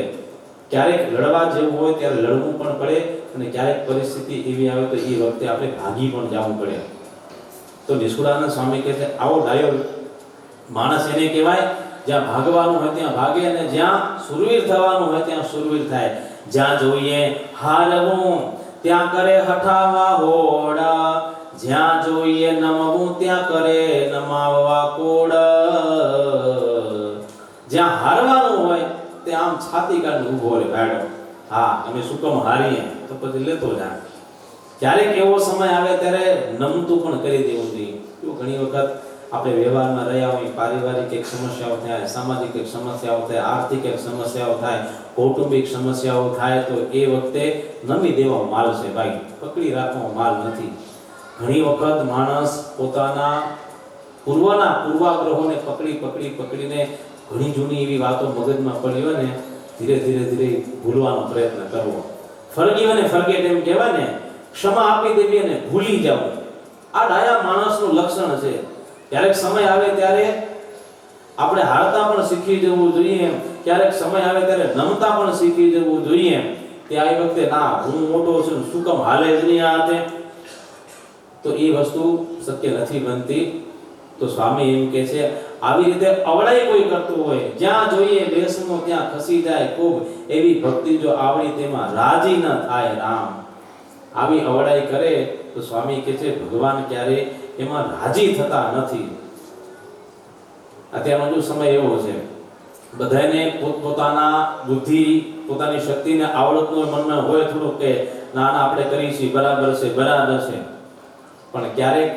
ક્યારેક લડવા જેવું હોય ત્યારે લડવું પણ પડે અને ક્યારેક પરિસ્થિતિ એવી આવે તો એ વખતે આપણે ભાગી પણ જવું પડે. તો નિષ્કુળાનંદ સ્વામી કહે છે આવો ડાયો માણસ એને કહેવાય જ્યાં ભાગવાનું હોય ત્યાં ભાગે અને જ્યાં સુરવીર થવાનું હોય ત્યાં સુરવીર થાય. જ્યાં જોઈએ હારવું ત્યાં કરે હઠાવા હોડા, જ્યાં જોઈએ નમવું ત્યાં કરે નમાવવા કોડ. જ્યાં હારવાનું હોય તે આમ છાતી કાઢીને ઊભો રહે ગાડો. હા અમે સુકમ હારીએ તો પછી લેતો જા. ક્યારેક એવો સમય આવે ત્યારે નમતું પણ કરી દેવું જોઈએ. ઘણી વખત આપણે વ્યવહારમાં રહ્યા હોય, પારિવારિક એક સમસ્યાઓ થાય, સામાજિક એક સમસ્યાઓ થાય, આર્થિક એક સમસ્યાઓ થાય, કૌટુંબિક સમસ્યાઓ થાય, તો એ વખતે નમી દેવા માલ છે ભાઈ, પકડી રાખવાનો માલ નથી. ઘણી વખત માણસ પોતાના પૂર્વાગ્રહોને પકડીને ઘણી જૂની એવી વાતો મગજમાં પડી હોય ને ધીરે ભૂલવાનો પ્રયત્ન કરવો. ફરગીવ અને ફરગેટ એમ કહેવાય ને, ક્ષમા આપી દેવી અને ભૂલી જવું. આ ડાયા માણસનું લક્ષણ છે. ક્યારેક સમય આવે ત્યારે આપણે હારતા પણ શીખી જવું જોઈએ, ક્યારેક સમય આવે ત્યારે નમતા પણ શીખી જવું જોઈએ. તે આ વખતે ના હું મોટો છું શું કામ હાલે જ નહીં આ હાથે, તો એ વસ્તુ શક્ય નથી બનતી. તો સ્વામી એમ કહે છે આવી રીતે અવળાઈ કોઈ કરતું હોય, જ્યાં જોઈએ બેસવું ત્યાં ખસી જાય ખૂબ, એવી ભક્તિ જો આવડી તેમાં રાજી ન થાય રામ. આવી અવળાઈ કરે તો સ્વામી કહે છે ભગવાન ક્યારે એમાં રાજી થતા નથી. અત્યારનો જો સમય એવો છે, બધાને પોતપોતાના બુદ્ધિ, પોતાની શક્તિને આવડતનો મનમાં હોય થોડું કે ના આપણે કરીશું, બરાબર છે. પણ ક્યારેક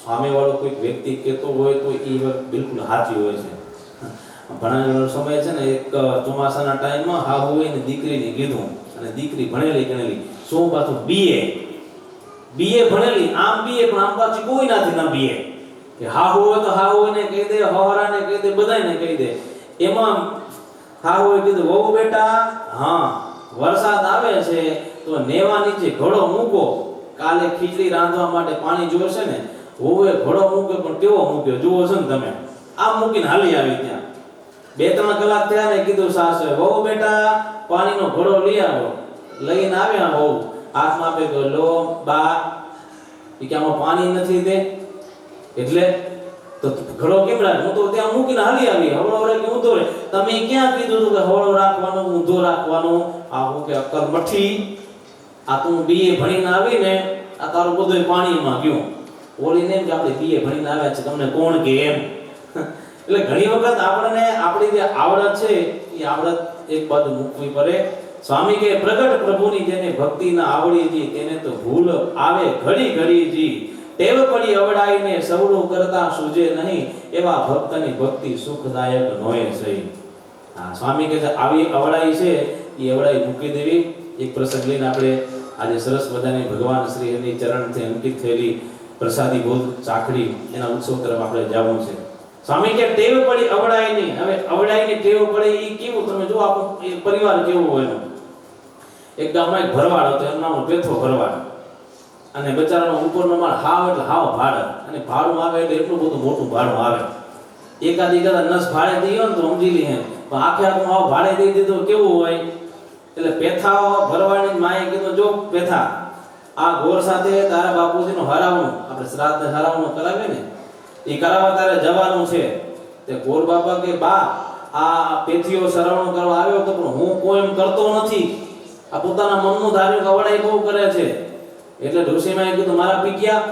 સામેવાળો કોઈ વ્યક્તિ કહેતો હોય તો એ બિલકુલ સાચી હોય છે. ભણાવેલો સમય છે ને, એક ચોમાસાના ટાઈમમાં હા હોય ને દીકરીને કીધું, અને દીકરી ભણેલી ગણેલી, શું પાછું બીએ ભણેલી, આમ બીએ પણ આમ પાછું કોઈ નથી ના બીએ, કે હા હોય તો હા હોય ને કહી દે, હવારાને કહી દે, બધાને કહી દે. એમાં હા હોય કીધું વહુ બેટા, હા વરસાદ આવે છે તો નેવા નીચે ઘડો મૂકો, કાલે ખીચડી રાંધવા માટે પાણી જોશે ને. વહુએ ઘડો મૂક્યો પણ કેવો મૂક્યો જુઓ છો ને તમે, આમ મૂકીને હાલી આવી. ત્યાં 2-3 કલાક થયા ને કીધું સાસુ વહુ બેટા પાણીનો ઘડો લઈ આવો. લઈને આવ્યા વહુ, હાથમાં આપે કે લો બા, એ કે આમાં પાણી નથી દે, એટલે તો ઘડો કેમ રાખ, હું તો ત્યાં મૂકીને હાલી આવી. હવળો રે કે ઊંધો રે, તમે ક્યાં કીધું હતું કે હવળો રાખવાનું ઊંધો રાખવાનું? આ હું કે અક્કલ મઠી, આ તું બીએ ભણીને આવીને આ તારું બધું પાણીમાં ગયું. ઓલીને એમ કે આપણે બીએ ભણીને આવ્યા છે, તમને કોણ કે એમ. એટલે ઘણી વખત આપણને આપણી જે આવડત છે એ આવડત એક બાજુ મૂકવી પડે. સ્વામી કે પ્રગટ પ્રભુની જેને ભક્તિ ના આવડી જી, તેને તો ભૂલ આવે ઘડી જી. ટેવ પડી અવડાઈને સવડું કરતા સૂજે નહીં, એવા ભક્તની ભક્તિ સુખદાયક નોય છે. હા, સ્વામી કહે છે આવી અવળાઈ છે એ અવળાઈ મૂકી દેવી. એક પ્રસંગ લઈને આપણે આજે સરસ મજાની ભગવાન શ્રી એની ચરણથી અંકિત થયેલી પ્રસાદી ભોજ ચાખડી એના ઉત્સવ તરફ આપણે જવું છે. સ્વામી કે ટેવ પડી અવળાઈની. હવે અવળાઈની ટેવ પડે એ કેવું, તમે જો આપણો પરિવાર કેવો હોય. એક ગામમાં એક ભરવાડ હતો, એનું નામ પેથો ભરવાડ, અને બચારાનો ઉપરનો માળ હાવ એટલે હાવ ભાડે, અને ભાડું આવે એટલે એટલું બધું મોટું ભાડું આવે. એકાદી નસ ભાડે દઈએ ને તો સમજી લઈએ, પણ આખે આખું હાવ ભાડે દઈ દીધું કેવું હોય. એટલે પેથા ભરવાડની માએ કીધું જો પેથા, આ ગોર સાથે તારા બાપુજીનું હરાવણું, આપણે શ્રાદ્ધ હરાવણું કરાવે ને એ કરાવવા તારે જવાનું છે. તે ગોર બાપા કે બા આ પેથીઓ સરવણું કરવા આવ્યો તો પણ હું કોઈ એમ કરતો નથી, આ પોતાના મનનું ધાર્યું કવડાઈ બહુ કરે છે. એટલે ઋષિમાએ કીધું મારા પીક્યા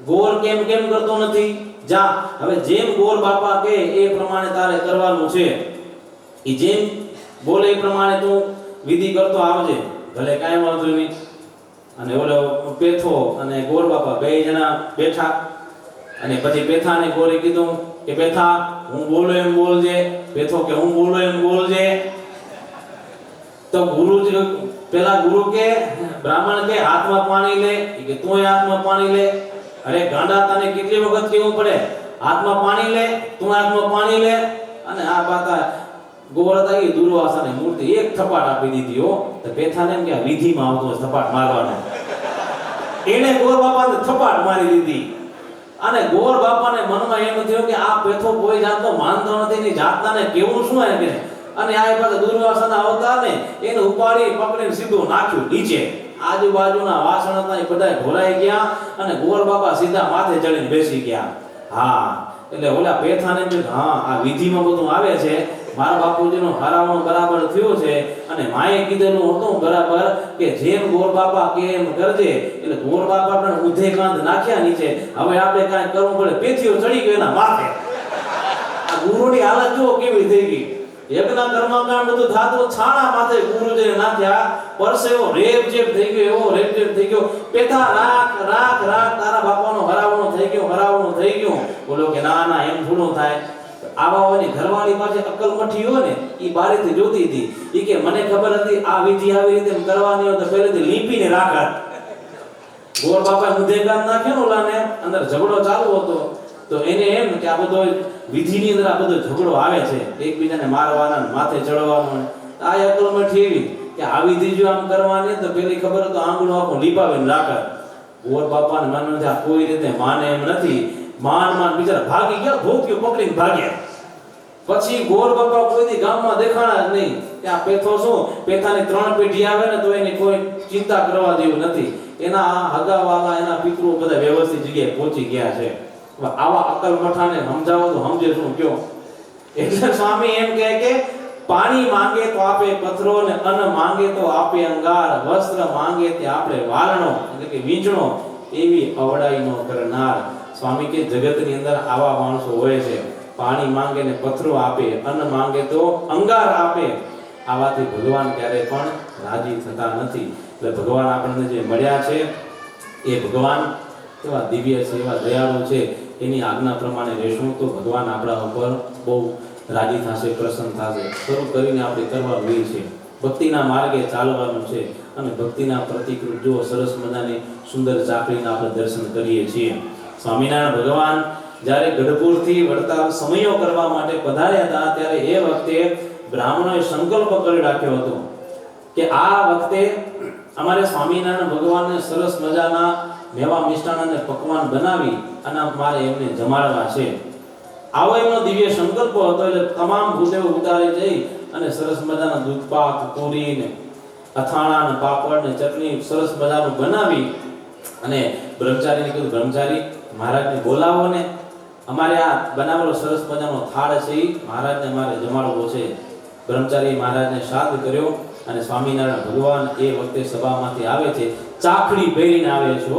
ગોર કેમ કરતો નથી, જા હવે જેમ ગોર બાપા કે એ પ્રમાણે તારે કરવાનું છે. એ જેમ બોલે એ પ્રમાણે તું વિધિ કરતો આવજે, ભલે કાંઈ વાંધો નહીં. અને ઓલો પેથો અને ગોર બાપા 2 જણા બેઠા, અને પછી પેથાને ગોરે કીધું કે પેથા હું બોલો એમ બોલજે. પેથો કે હું બોલો એમ બોલજે. તો ગુરુ કે બ્રાહ્મણ કે હાથમાં પાણી લે, કે તું હાથમાં પાણી લે. અરે ગાંડા, તને કેટલી વખત કેવું પડે, હાથમાં પાણી લે, તું હાથમાં પાણી લે. અને આ પાતા ગોવર્ધન એ દુર્વાસાની મૂર્તિ એક થપાટ આપી દીધી. હો તો પેથાને એમ કે આ વિધિમાં આવતો થપાટ મારવાનો, એને ગોર બાપાને થપાટ મારી દીધી. અને ગોર બાપાને મનમાં એમ થયું કે આ પેથો કોઈ જાતનો માનતો નથી, ની જાતનાને કેવું શું એમ કે. અને આ પાછા દુર્વાસાના અવતારને એને ઉપાડી પકડીને સીધું નાખ્યું નીચે. આજુબાજુના વાસણ હતા એ બધા ઢોરાઈ ગયા, અને ગોર બાપા સીધા માથે ચડીને બેસી ગયા. હા, એટલે ઓલા પેથાને એમ હા આ વિધિમાં બધું આવે છે, મારા બાપુજીનું હરાવણું બરાબર થયું છે, અને માએ કીધેલું હતું બરાબર કે જેમ ગોર બાપા કે એમ કરજે. એટલે ગોર બાપા પણ ઊંધે કાંધ નાખ્યા નીચે. હવે આપણે કાંઈ કરવું પડે, પેથીઓ ચડી ગયો એના માથે. આ ગુરુની હાલત જુઓ કેવી થઈ ગઈ. યજ્ઞ કર્મકાંડ બધું થાતું છાણા માથે ગુરુજીએ નાખ્યા, પરસેવો રેપઝેપ થઈ ગયો, એવો રેપઝેપ થઈ ગયો, પેથા રાખ રાખ રાખ તારા બાપાનો હરાવણું થઈ ગયું, હરાવણું થઈ ગયું. બોલો કે ના ના એમ થોડું થાય. આવાઓની ઘરવાળી પાસે અક્કલ મઠી હોય ને એ બારીથી જોતી હતી. એ કે મને ખબર હતી આ વિધિ આવી રીતે કરવાની હોય તો પહેલેથી લીપીને રાખત. ગોર બાપા મુદ્દેગાર નાખ્યો ને ઓલાને, અંદર ઝઘડો ચાલુ હતો તો એને એમ કે આ બધો વિધિની અંદર આ બધો ઝઘડો આવે છે, એકબીજાને મારવાના માથે ચડવાનું. આ અક્કલ મઠી એવી કે આ વિધિ જો આમ કરવાની તો પેલી ખબર તો આંગળું આખું લીપાવીને રાખત. ગોર બાપાને માનવું આ કોઈ રીતે માને એમ નથી. માન બિચારા ભાગી ગયા, ભૂખ્યું પકડીને ભાગ્યા. પછી ગોર બાપા કોઈ ગામમાં દેખાણા જ નહીં. ત્યાં પેથો શું, પેથાની 3 પેઢી આવે ને તો એની કોઈ ચિંતા કરવા જેવું નથી. એના હગાવાલા એના પિતૃ બધા વ્યવસ્થિત જગ્યાએ પહોંચી ગયા છે. આવા અકલ મઠાને સમજાવો તો સમજે શું કયો. એટલે સ્વામી એમ કહે કે પાણી માંગે તો આપે પથરો, ને અન્ન માંગે તો આપે અંગાર, વસ્ત્ર માંગે તે આપણે વારણો એટલે કે વીંચણો, એવી અવડાઈ નો કરનાર. સ્વામી કે જગતની અંદર આવા માણસો હોય છે. પાણી માંગે ને પથરો આપે, અન્ન માંગે તો અંગાર આપે. આવાથી ભગવાન ક્યારે પણ રાજી થતા નથી. એટલે ભગવાન આપણને જે મળ્યા છે એ ભગવાન એવા દિવ્ય છે, એવા દયાળુ છે. એની આજ્ઞા પ્રમાણે રહેશું તો ભગવાન આપણા ઉપર બહુ રાજી થશે, પ્રસન્ન થશે. શરૂ કરીને આપણે કરવાનું છે, ભક્તિના માર્ગે ચાલવાનું છે. અને ભક્તિના પ્રતિકરૂપ જો સરસ મજાની સુંદર ચાકરીના આપણે દર્શન કરીએ છીએ. સ્વામિનારાયણ ભગવાન જ્યારે ગઢપુરથી વડતાલ સમયો કરવા માટે પધાર્યા હતા ત્યારે એ વખતે બ્રાહ્મણોએ સંકલ્પ કરી રાખ્યો હતો કે આ વખતે અમારે સ્વામિનારાયણ ભગવાનને સરસ મજાના મેવા મિષ્ટાન અને પકવાન બનાવી અને મારે એમને જમાડવા છે. આવો એમનો દિવ્ય સંકલ્પ હતો. એટલે તમામ ભૂદેવો ઉતારી જઈ અને સરસ મજાના દૂધપાક, પૂરી ને અથાણા ને પાપડ ને ચટણી સરસ મજાનું બનાવી અને બ્રહ્મચારીને કીધું, બ્રહ્મચારી મહારાજને બોલાવો ને અમારે આ બનાવેલો સરસ મજાનો થાળ છે એ મહારાજને અમારે જમાડવો છે. બ્રહ્મચારી મહારાજને શ્રાદ્ધ કર્યો અને સ્વામિનારાયણ ભગવાન એ વખતે સભામાંથી આવે છે, ચાકડી પહેરીને આવે છે.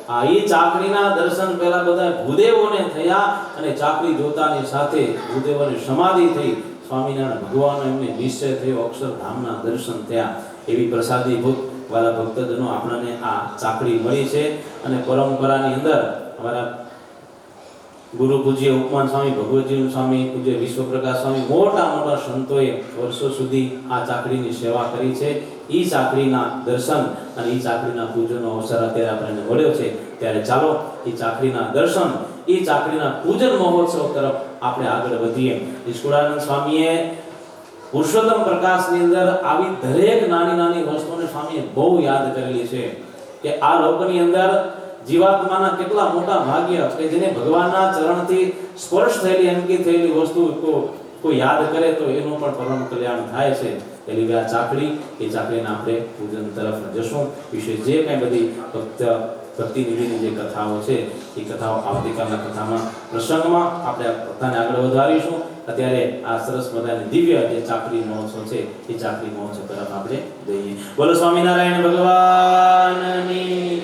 આ એ ચાકડીના દર્શન પહેલા બધા ભૂદેવોને થયા અને ચાકડી જોતાની સાથે ભૂદેવોની સમાધિ થઈ. સ્વામિનારાયણ ભગવાનનો એમને નિશ્ચય થયો, અક્ષરધામના દર્શન થયા. એવી પ્રસાદીભૂત વાલા ભક્તજનો આપણને આ ચાકડી મળી છે. અને પરંપરાની અંદર અમારા ગુરુ પૂજ્ય ઉપમાન સ્વામી, ભગવતજી સ્વામી, પૂજ્ય વિશ્વપ્રકાશ સ્વામી, મોટા મોટા સંતોએ વર્ષો સુધી આ ચાકડીની સેવા કરી છે. ઈ ચાકડીના દર્શન અને ઈ ચાકડીના પૂજનનો અવસર અત્યારે આપણને મળ્યો છે. ત્યારે ચાલો ઈ ચાકડીના દર્શન, ઈ ચાકડીના પૂજન મહોત્સવ તરફ આપણે આગળ વધીએ. ઈશ્વરાનંદ સ્વામીએ પુરુષોત્તમ પ્રકાશની અંદર આવી દરેક નાની નાની વસ્તુઓને સ્વામીએ બહુ યાદ કરેલી છે કે આ લોકની અંદર જીવાત્માના કેટલા મોટા ભાગ્ય કે જેને ભગવાનના ચરણથી સ્પર્શ થયેલી, અંકિત થયેલી વસ્તુ કોઈ યાદ કરે તો એનું પણ પરમ કલ્યાણ થાય છે. એટલે આ ચાકડી, એ ચાકડીના આપણે પૂજન તરફ જશું. વિશે જે કંઈ બધી ભક્તિ નિધિની જે કથાઓ છે એ કથાઓ આવતીકાલના કથામાં પ્રસંગમાં આપણે કથાને આગળ વધારીશું. અત્યારે આ સરસ મજાની દિવ્ય જે ચાકડી મહોત્સવ છે એ ચાકડી મહોત્સવ તરફ આપણે જઈએ. બોલો સ્વામિનારાયણ ભગવાનની.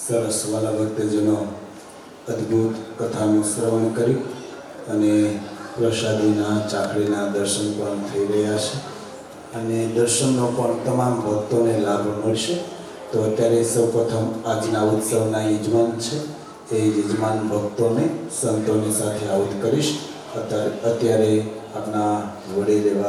સરસ વાલા ભક્તજનો અદ્ભુત કથાનું શ્રવણ કરી અને પ્રસાદીના ચાકડીના દર્શન પણ થઈ રહ્યા છે અને દર્શનનો પણ તમામ ભક્તોને લાભ મળશે. તો અત્યારે સૌપ્રથમ આજના ઉત્સવના યજમાન છે એ યજમાન ભક્તોને સંતોની સાથે આહુત કરીશ. અત્યારે આપણા વડીલ એવા